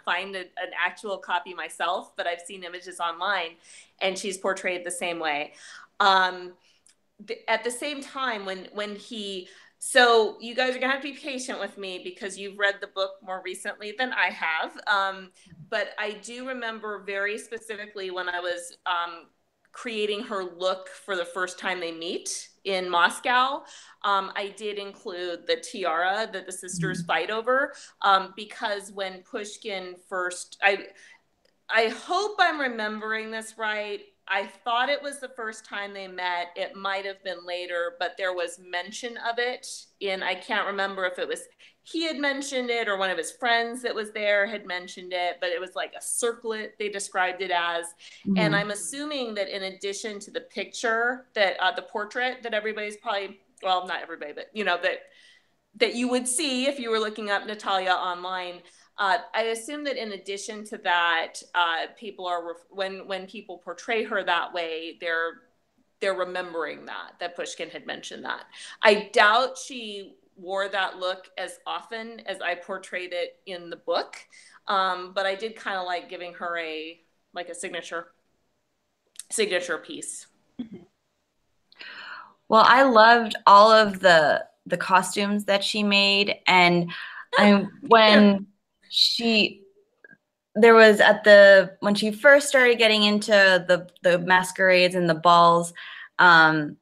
find an actual copy myself, but I've seen images online, and she's portrayed the same way. At the same time, so you guys are gonna have to be patient with me because you've read the book more recently than I have. But I do remember very specifically when I was creating her look for the first time they meet in Moscow. I did include the tiara that the sisters fight over, because when Pushkin first, I hope I'm remembering this right. I thought it was the first time they met. It might have been later, but there was mention of it I can't remember if it was he had mentioned it or one of his friends that was there had mentioned it, but it was like a circlet, they described it as. And I'm assuming that in addition to the picture that the portrait that everybody's probably, well, not everybody, but that you would see if you were looking up Natalia online. I assume that in addition to that, people are when people portray her that way, they're remembering that Pushkin had mentioned that. I doubt she wore that look as often as I portrayed it in the book, but I did kind of like giving her a signature piece. Well, I loved all of the costumes that she made, and when when she first started getting into the masquerades and the balls, and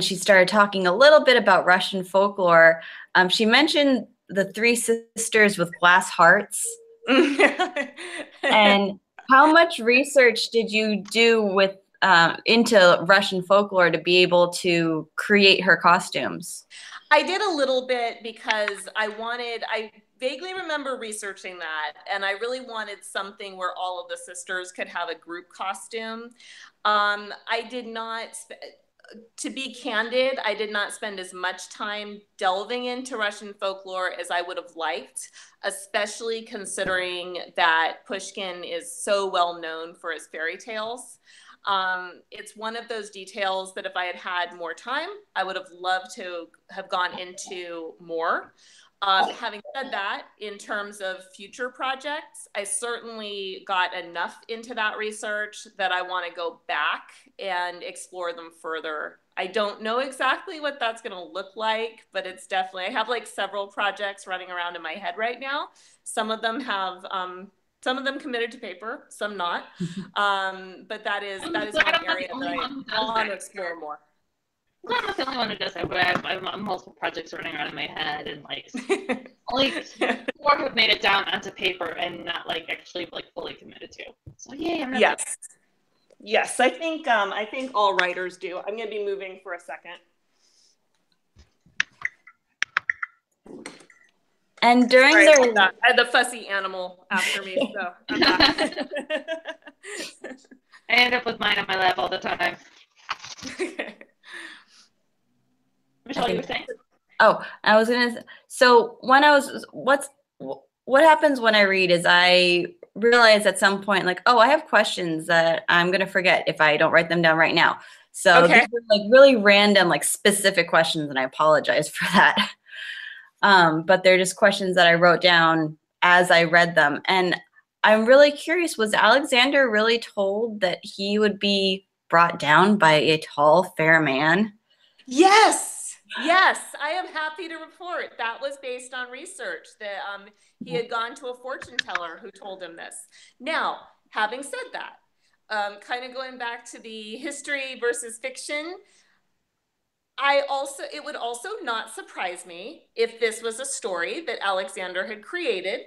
she started talking a little bit about Russian folklore, she mentioned the three sisters with glass hearts. And how much research did you do into Russian folklore to be able to create her costumes? I did a little bit because I vaguely remember researching that, and I really wanted something where all of the sisters could have a group costume. I did not, to be candid, I did not spend as much time delving into Russian folklore as I would have liked, especially considering that Pushkin is so well known for his fairy tales. It's one of those details that if I had had more time, I would have loved to have gone into more. Having said that, in terms of future projects, I certainly got enough into that research that I want to go back and explore them further. I don't know exactly what that's going to look like, but it's definitely, I have like several projects running around in my head right now. Some of them have, some of them committed to paper, some not. But that is one area that I want to explore more. I'm not the only one who does that, but I have multiple projects running around in my head, and like only 4 have made it down onto paper and not like actually like fully committed to. So yay, I'm not. Yes. Yes, I think all writers do. I'm going to be moving for a second. And during I had the fussy animal after me, so I'm back. I end up with mine on my lap all the time. Michelle, you were saying? Oh, I was gonna. So when I was, what happens when I read is I realize at some point, like, oh, I have questions that I'm gonna forget if I don't write them down right now. So these are like really random, like specific questions, and I apologize for that. But they're just questions that I wrote down as I read them, and I'm really curious. Was Alexander really told that he would be brought down by a tall, fair man? Yes. Yes, I am happy to report that was based on research that he had gone to a fortune teller who told him this. Now, having said that, kind of going back to the history versus fiction, it would also not surprise me if this was a story that Alexander had created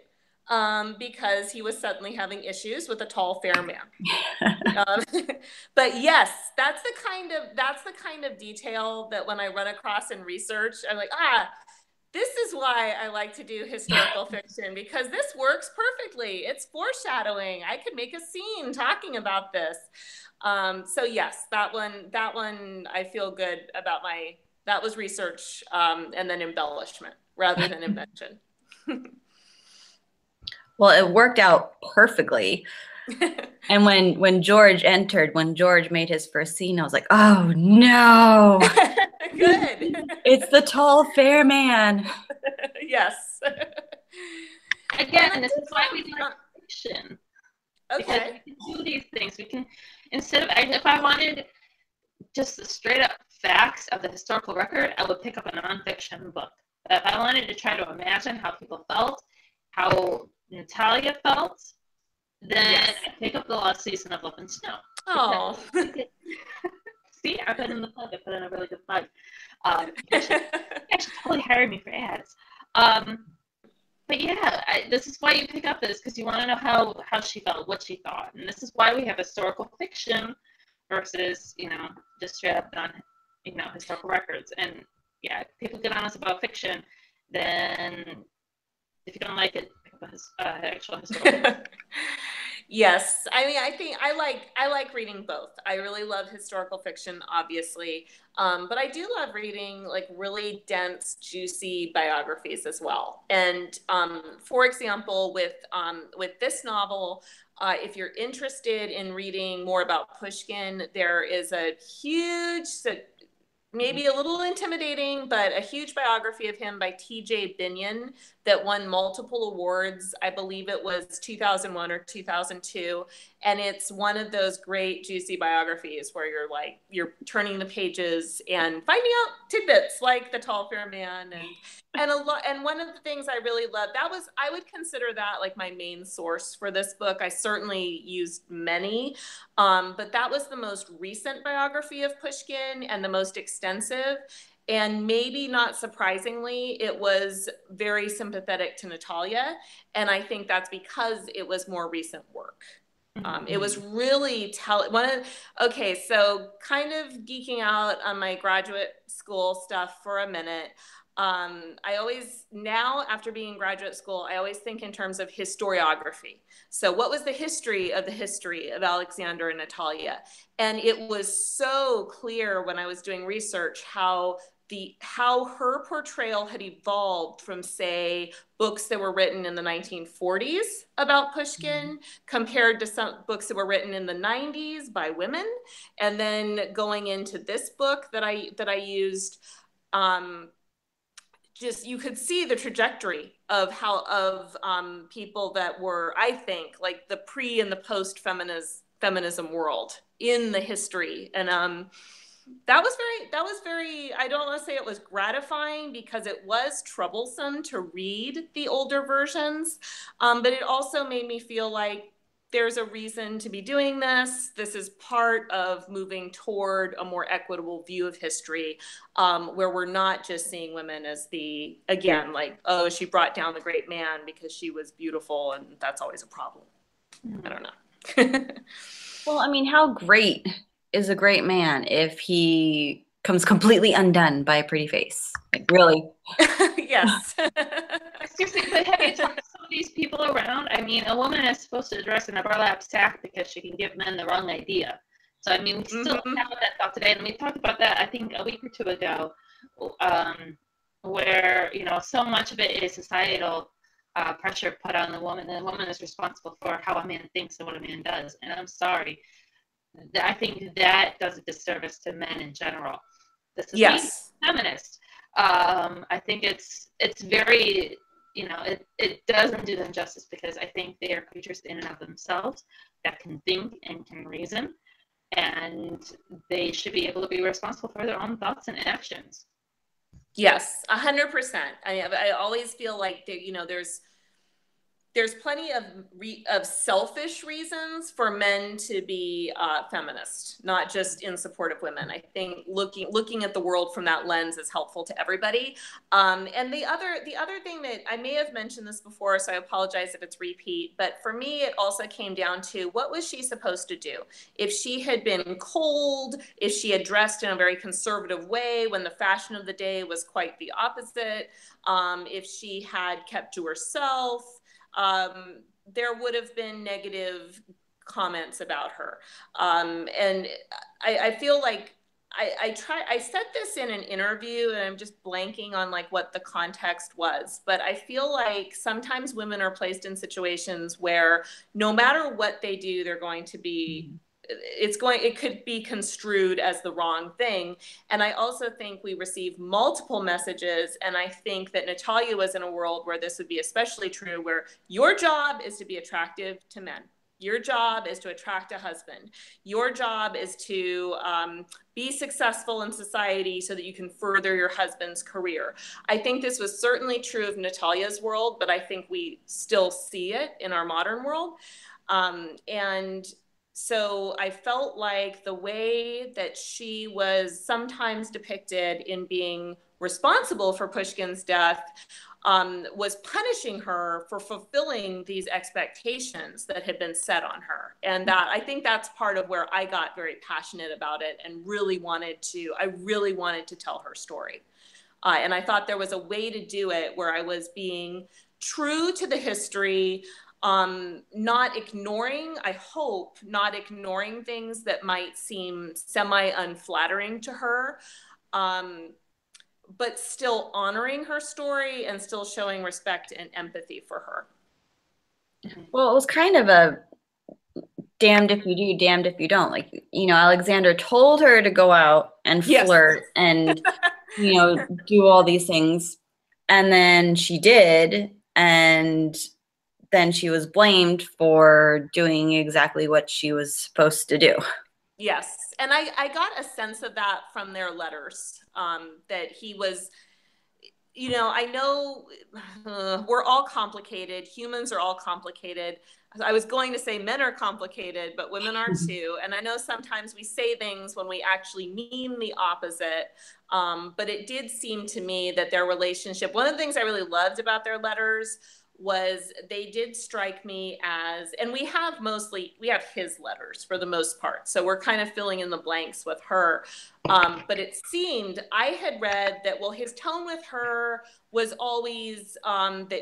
because he was suddenly having issues with a tall, fair man. But yes, that's the kind of detail that when I run across in research, I'm like, this is why I like to do historical fiction, because this works perfectly. It's foreshadowing. I could make a scene talking about this. So yes, that one I feel good about that was research and then embellishment rather than invention. Well, it worked out perfectly. And when George made his first scene, I was like, oh no. Good. It's the tall, fair man. Yes. Again, this is why we do fiction. Okay. Because we can do these things. We can, if I wanted just the straight up facts of the historical record, I would pick up a nonfiction book. But if I wanted to try to imagine how people felt, how Natalia felt, then I pick up the last season of Love and Snow. Oh. See, I put in the plug. I put in a really good plug. You should totally hire me for ads. But yeah, this is why you pick up this, because you want to know how she felt, what she thought. And this is why we have historical fiction versus, just straight up on, historical records. And yeah, if people get honest about fiction, then if you don't like it, pick up actual historical. Yes, I mean, I think I like reading both. I really love historical fiction, obviously, but I do love reading like really dense, juicy biographies as well. And for example, with this novel, if you're interested in reading more about Pushkin, there is a huge, maybe a little intimidating, but a huge biography of him by T.J. Binion that won multiple awards. I believe it was 2001 or 2002. And it's one of those great juicy biographies where you're turning the pages and finding out tidbits like the tall fair man and one of the things I really love, I would consider that like my main source for this book. I certainly used many, but that was the most recent biography of Pushkin and the most extensive. And maybe not surprisingly, it was very sympathetic to Natalia. And I think that's because it was more recent work. It was really so kind of geeking out on my graduate school stuff for a minute. I always, now after being in graduate school, I always think in terms of historiography. So what was the history of Alexander and Natalia? And it was so clear when I was doing research how her portrayal had evolved from, say, books that were written in the 1940s about Pushkin compared to some books that were written in the 90s by women, and then going into this book that I used. Just, you could see the trajectory of people that were, I think, like the pre and the post feminism world in the history. And that was very, I don't want to say it was gratifying, because it was troublesome to read the older versions, but it also made me feel like there's a reason to be doing this. This is part of moving toward a more equitable view of history, where we're not just seeing women as the, again, like, oh, she brought down the great man because she was beautiful, and that's always a problem. I don't know. Well, I mean, how great is a great man if he comes completely undone by a pretty face? Like, really? Yes. Seriously, but hey, some of these people around, I mean, a woman is supposed to dress in a burlap sack because she can give men the wrong idea. So, I mean, we still have that thought today. And we talked about that, I think, a week or two ago, where, you know, so much of it is societal pressure put on the woman. And the woman is responsible for how a man thinks and what a man does. And I'm sorry. I think that does a disservice to men in general. This is yes. feminist. I think it's very, you know, it doesn't do them justice, because I think they are creatures in and of themselves that can think and can reason, and they should be able to be responsible for their own thoughts and actions. Yes, 100%. I always feel like you know, there's plenty of selfish reasons for men to be feminist, not just in support of women. I think looking at the world from that lens is helpful to everybody. And the other thing that I may have mentioned this before, so I apologize if it's repeat, but for me, it also came down to, what was she supposed to do? If she had been cold, if she had dressed in a very conservative way when the fashion of the day was quite the opposite, if she had kept to herself, there would have been negative comments about her. And I feel like I said this in an interview, and I'm just blanking on like what the context was, but I feel like sometimes women are placed in situations where no matter what they do, they're going to be, it could be construed as the wrong thing. And I also think we receive multiple messages, and I think that Natalia was in a world where this would be especially true, where your job is to be attractive to men. Your job is to attract a husband. Your job is to be successful in society so that you can further your husband's career. I think this was certainly true of Natalia's world, but I think we still see it in our modern world. And so I felt like the way that she was sometimes depicted in being responsible for Pushkin's death was punishing her for fulfilling these expectations that had been set on her. And that, I think that's part of where I got very passionate about it and really wanted to tell her story. And I thought there was a way to do it where I was being true to the history, not ignoring things that might seem semi-unflattering to her, but still honoring her story and still showing respect and empathy for her. Well, it was kind of a damned if you do, damned if you don't. Like, you know, Alexander told her to go out and flirt and, you know, do all these things. And then she did. And then she was blamed for doing exactly what she was supposed to do. Yes. And I got a sense of that from their letters, that he was, you know, I know we're all complicated. Humans are all complicated. I was going to say men are complicated, but women are too. And I know sometimes we say things when we actually mean the opposite. But it did seem to me that their relationship, one of the things I really loved about their letters was they did strike me as, and we have his letters for the most part, so we're kind of filling in the blanks with her. But it seemed, I had read that, well, his tone with her was always that,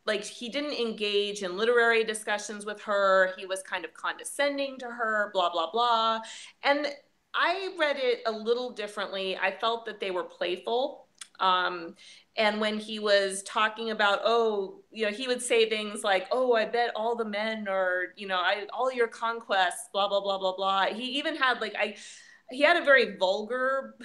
like, he didn't engage in literary discussions with her. He was kind of condescending to her, blah, blah, blah. And I read it a little differently. I felt that they were playful. And when he was talking about, oh, you know, he would say things like, oh, I bet all the men are, you know, all your conquests, blah, blah, blah, blah, blah. He even had he had a very vulgar,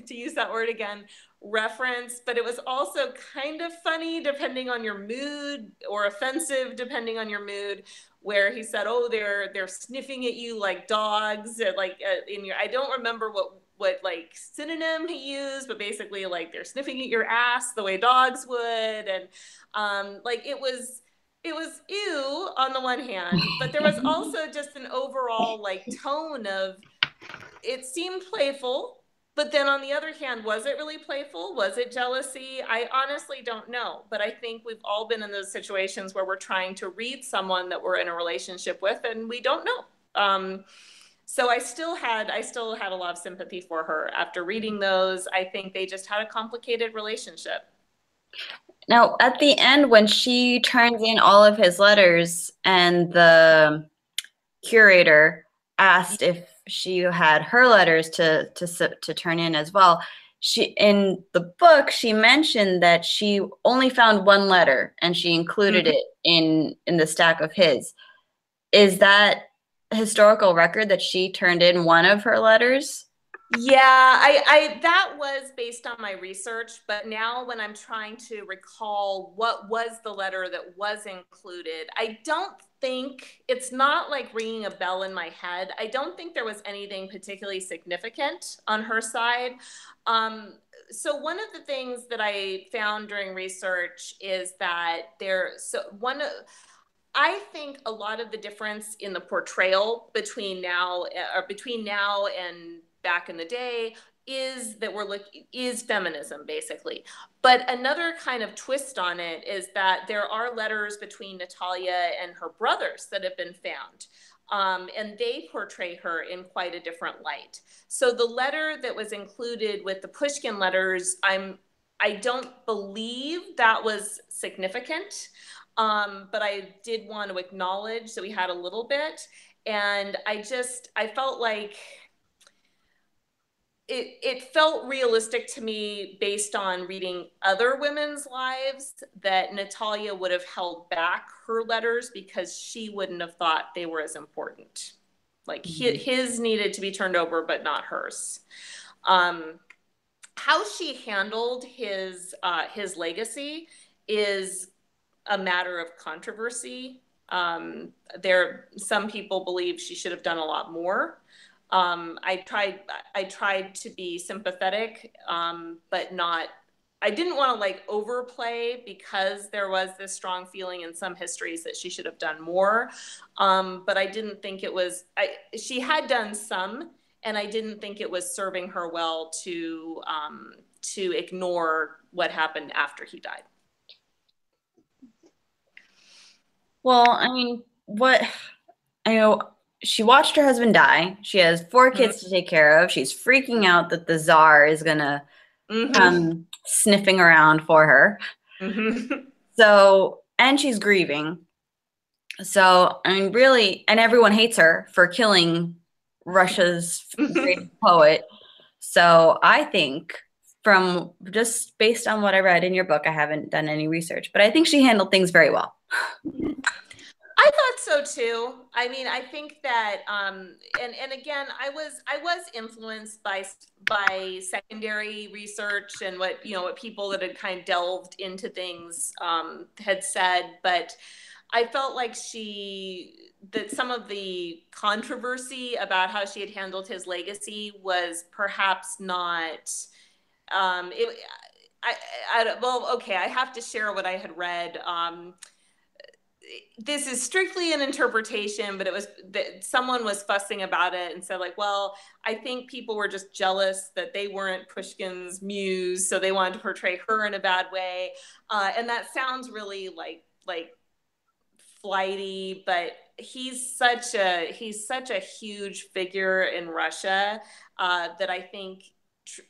to use that word again, reference, but it was also kind of funny depending on your mood, or offensive depending on your mood, where he said, oh, they're sniffing at you like dogs, I don't remember what like synonym he used, but basically like they're sniffing at your ass the way dogs would. And it was ew on the one hand, but there was also just an overall like tone of, it seemed playful, but then on the other hand, was it really playful? Was it jealousy? I honestly don't know, but I think we've all been in those situations where we're trying to read someone that we're in a relationship with and we don't know. So I still had a lot of sympathy for her after reading those. I think they just had a complicated relationship. Now, at the end, when she turns in all of his letters and the curator asked if she had her letters to turn in as well, in the book, she mentioned that she only found one letter and she included it in the stack of his. Is that historical record that she turned in one of her letters? Yeah, I that was based on my research, but now when I'm trying to recall what was the letter that was included, I don't think, it's not like ringing a bell in my head. I don't think there was anything particularly significant on her side. So one of the things that I found during research is that I think a lot of the difference in the portrayal between now and back in the day is that is feminism, basically. But another kind of twist on it is that there are letters between Natalia and her brothers that have been found. And they portray her in quite a different light. So the letter that was included with the Pushkin letters, I don't believe that was significant. But I did want to acknowledge that we had a little bit. And I felt like it felt realistic to me, based on reading other women's lives, that Natalia would have held back her letters because she wouldn't have thought they were as important. Like his needed to be turned over, but not hers. How she handled his legacy is a matter of controversy. Some people believe she should have done a lot more. I tried to be sympathetic, but not, I didn't want to like overplay, because there was this strong feeling in some histories that she should have done more. But I didn't think she had done some, and I didn't think it was serving her well to ignore what happened after he died. Well, I mean, she watched her husband die. She has 4 kids to take care of. She's freaking out that the Tsar is going to come sniffing around for her. So, and she's grieving. So, I mean, really, and everyone hates her for killing Russia's greatest poet. So I think, from just based on what I read in your book, I haven't done any research, but I think she handled things very well. I thought so too. I mean, I think that, and again, I was influenced by secondary research and what people that had kind of delved into things had said. But I felt like that some of the controversy about how she had handled his legacy was perhaps not. I have to share what I had read. This is strictly an interpretation, but it was that someone was fussing about it and said, like, well, I think people were just jealous that they weren't Pushkin's muse, so they wanted to portray her in a bad way. And that sounds really like like flighty, but he's such a huge figure in Russia that I think,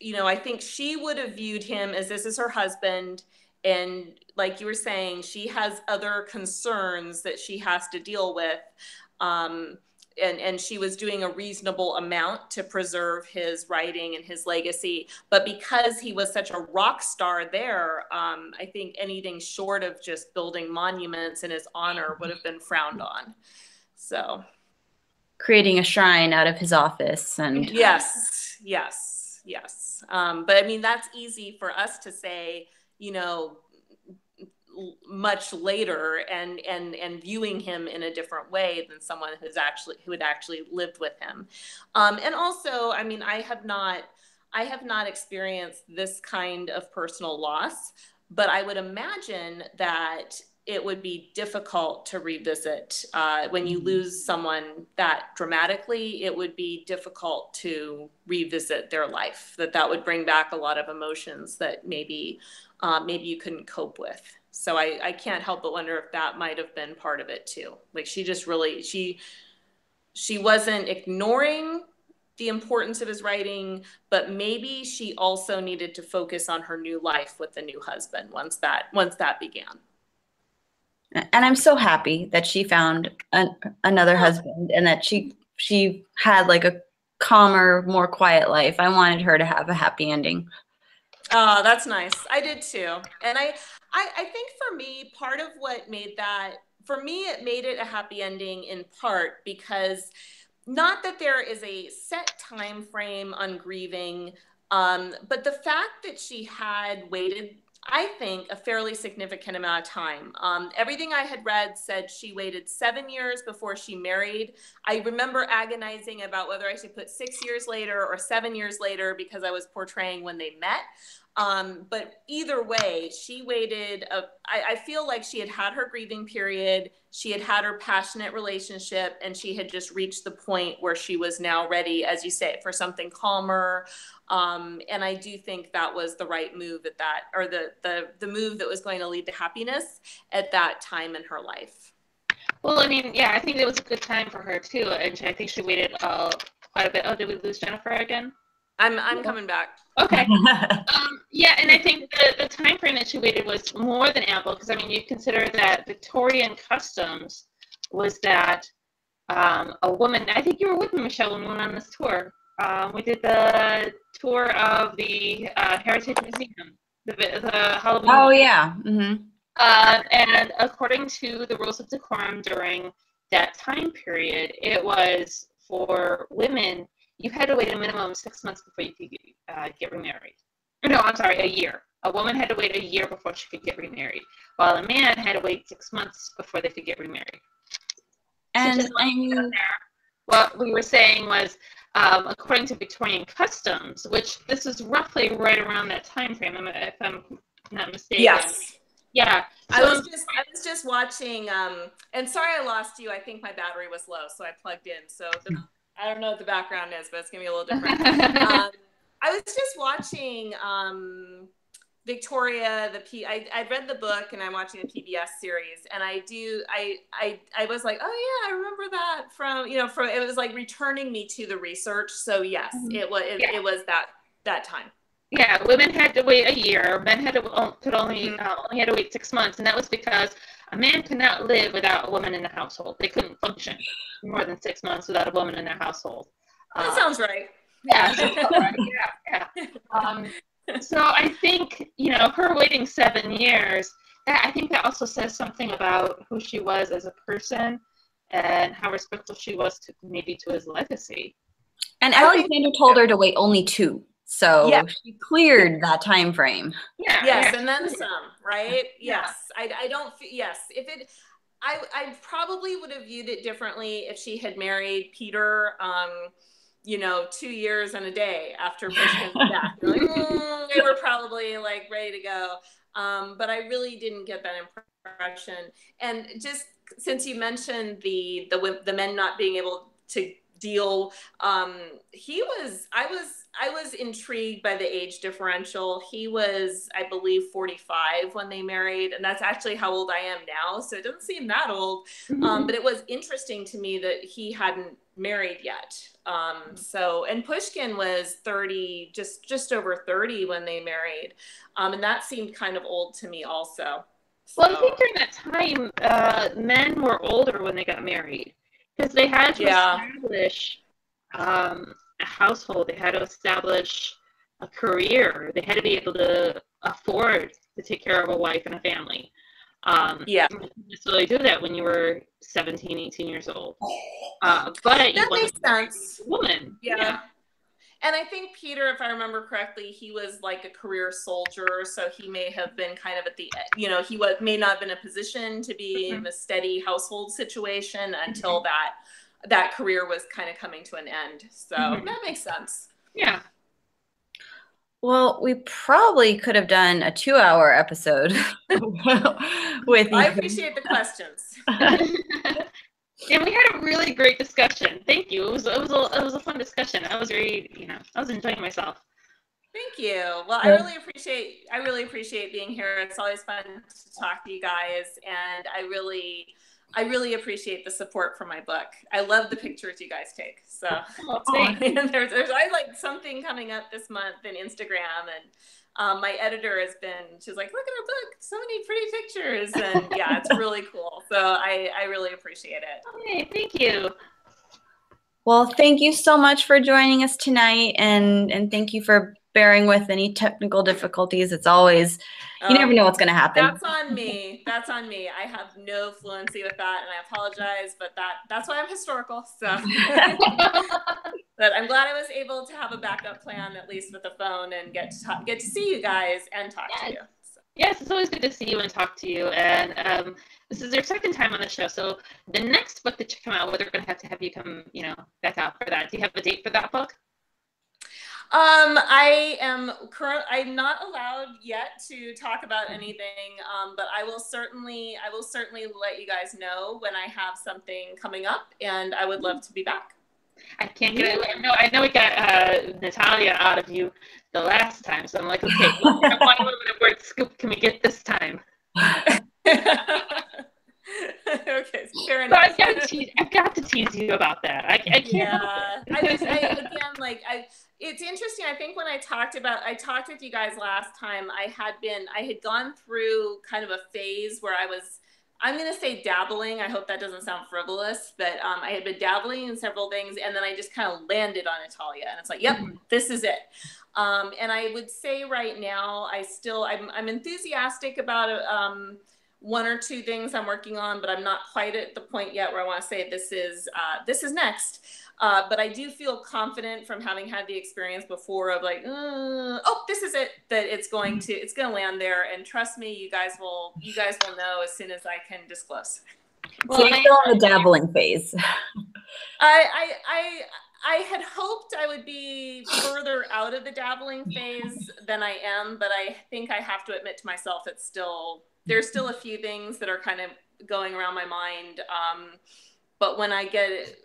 I think she would have viewed him as this is her husband. And like you were saying, she has other concerns that she has to deal with. And she was doing a reasonable amount to preserve his writing and his legacy. But because he was such a rock star there, I think anything short of just building monuments in his honor would have been frowned on. So creating a shrine out of his office. And yes. But I mean, that's easy for us to say, much later and viewing him in a different way than someone who had actually lived with him. And also, I mean, I have not experienced this kind of personal loss, but I would imagine that it would be difficult to revisit when you lose someone that dramatically. It would be difficult to revisit their life. That would bring back a lot of emotions that maybe you couldn't cope with. So I can't help but wonder if that might have been part of it too. Like she just really, she wasn't ignoring the importance of his writing, but maybe she also needed to focus on her new life with the new husband once that began. And I'm so happy that she found another husband and that she had like a calmer, more quiet life. I wanted her to have a happy ending. Oh, that's nice. I did too. And I think for me, part of what made that, for me, it made it a happy ending in part because not that there is a set time frame on grieving, but the fact that she had waited, I think, a fairly significant amount of time. Everything I had read said she waited 7 years before she married. I remember agonizing about whether I should put 6 years later or 7 years later because I was portraying when they met. But either way, she waited. I feel like she had her grieving period. She had her passionate relationship, and she had just reached the point where she was now ready, as you say, for something calmer. And I do think that was the right move at that, or the move that was going to lead to happiness at that time in her life. Well, I mean, yeah, I think it was a good time for her too, and I think she waited quite a bit. Oh, did we lose Jennifer again? I'm coming back. Okay. Yeah, and I think the time frame that she waited was more than ample because I mean, you consider that Victorian customs was that a woman. I think you were with me, Michelle, when we went on this tour. We did the tour of the Heritage Museum, the Halloween. Oh yeah. Mm-hmm. And according to the rules of decorum during that time period, it was for women. You had to wait a minimum of 6 months before you could get remarried. No, I'm sorry, a year. A woman had to wait a year before she could get remarried, while a man had to wait 6 months before they could get remarried. And so what we were saying was, according to Victorian customs, which this is roughly right around that time frame, if I'm not mistaken. Yes. Yeah. So I was just watching, and sorry I lost you. I think my battery was low, so I plugged in. So I don't know what the background is, but it's gonna be a little different. I was just watching Victoria. I read the book and I'm watching the PBS series, and I was like, oh yeah, I remember that from it was like returning me to the research. So yes, it was that time. Yeah, women had to wait a year. Men could only had to wait 6 months, and that was because a man could not live without a woman in the household. They couldn't function more than 6 months without a woman in their household. That sounds right. Yeah, yeah. So I think her waiting 7 years. I think that also says something about who she was as a person and how respectful she was to his legacy. And Alexander told her to wait only 2. So she cleared that time frame. Yeah. Yes, and then some, right? Yes. I don't. Yes, I probably would have viewed it differently if she had married Peter. 2 years and a day after Pushkin's death. They were probably like ready to go. But I really didn't get that impression. And just since you mentioned the men not being able to deal. I was intrigued by the age differential. He was, I believe, 45 when they married, and that's actually how old I am now, so it doesn't seem that old. But it was interesting to me that he hadn't married yet. And Pushkin was 30, just over 30 when they married, and that seemed kind of old to me also. Well, I think during that time, men were older when they got married because they had to establish a household. They had to establish a career. They had to be able to afford to take care of a wife and a family. You didn't necessarily do that when you were 17, 18 years old. But that makes sense. Woman. Yeah. And I think Peter, if I remember correctly, he was like a career soldier, so he may have been kind of at the, he may not have been in a position to be in a steady household situation until that career was kind of coming to an end. So that makes sense. Yeah. Well, we probably could have done a 2-hour episode with you. I appreciate the questions. And we had a really great discussion. Thank you. It was a fun discussion. I was I was enjoying myself. Thank you. Well, I really appreciate being here. It's always fun to talk to you guys, and I really appreciate the support for my book. I love the pictures you guys take. So there's like something coming up this month in Instagram, and my editor she's like, look at our book, so many pretty pictures, and yeah, it's really cool. So I really appreciate it. Okay, thank you. Well, thank you so much for joining us tonight, and thank you for bearing with any technical difficulties. It's always, you never know what's going to happen. That's on me. I have no fluency with that, and I apologize, but that's why I'm historical. So, but I'm glad I was able to have a backup plan, at least with the phone, and get to see you guys and talk to you. So. Yes, it's always good to see you and talk to you. And this is your second time on the show, so the next book that you come out with, we're going to have you come, back out for that. Do you have a date for that book? I'm not allowed yet to talk about anything, but I will certainly let you guys know when I have something coming up, and I would love to be back. I can't get it. I know we got Natalia out of you the last time, so I'm like, okay, what word scoop can we get this time? Okay, fair enough. So I've got to tease you about that. I can't. Yeah, it's interesting. I think when I talked with you guys last time, I had gone through kind of a phase where I'm going to say dabbling. I hope that doesn't sound frivolous, but I had been dabbling in several things, and then I just kind of landed on Natalia, and it's like, yep, this is it. And I would say right now, I'm enthusiastic about one or two things I'm working on, but I'm not quite at the point yet where I want to say this is next. But I do feel confident from having had the experience before of like, this is it, that it's going to land there. And trust me, you guys will know as soon as I can disclose. Well, so you're still in the dabbling phase. I had hoped I would be further out of the dabbling phase than I am, but I think I have to admit to myself there's still a few things that are kind of going around my mind. But when I get it,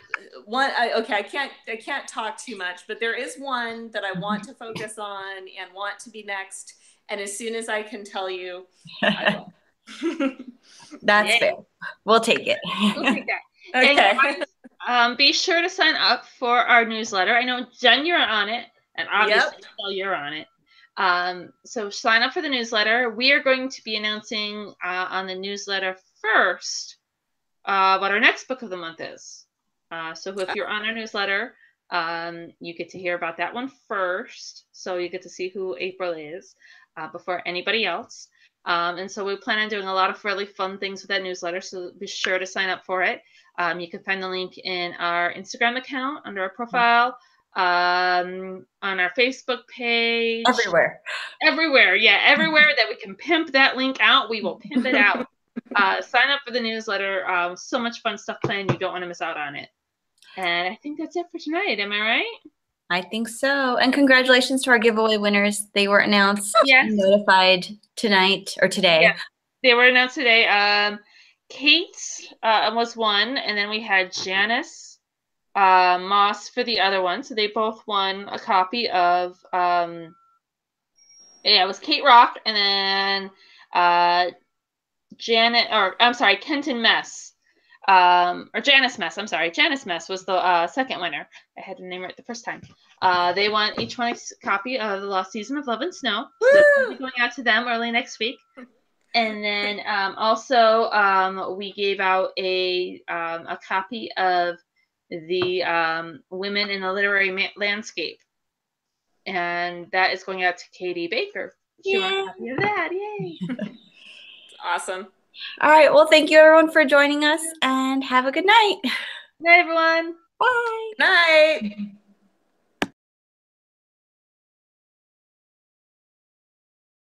I can't talk too much, but there is one that I want to focus on and want to be next. And as soon as I can tell you, I will. That's fair. We'll take it. We'll take that. Okay. And be sure to sign up for our newsletter. I know, Jen, you're on it, and obviously, you're on it. So sign up for the newsletter. We are going to be announcing on the newsletter first what our next book of the month is. So if you're on our newsletter, you get to hear about that one first. So you get to see who April is before anybody else. And so we plan on doing a lot of really fun things with that newsletter. So be sure to sign up for it. You can find the link in our Instagram account under our profile, on our Facebook page. Everywhere. Yeah, everywhere that we can pimp that link out, we will pimp it out. Sign up for the newsletter. So much fun stuff planned. You don't want to miss out on it. And I think that's it for tonight. Am I right? I think so. And congratulations to our giveaway winners. They were announced and notified tonight or today. Yeah, they were announced today. Kate was one, and then we had Janice, Moss for the other one. So they both won a copy of, it was Kate Rock, and then Kenton Mess. Or Janice Mess, I'm sorry. Janice Mess was the second winner. I had to name it the first time. They won each one a copy of The Lost Season of Love and Snow. So it'll be going out to them early next week. And then also we gave out a copy of the Women in the Literary Landscape. And that is going out to Katie Baker. She wants a copy of that. Yay! Awesome. All right. Well, thank you everyone for joining us, and have a good night. Good night, everyone. Bye. Night.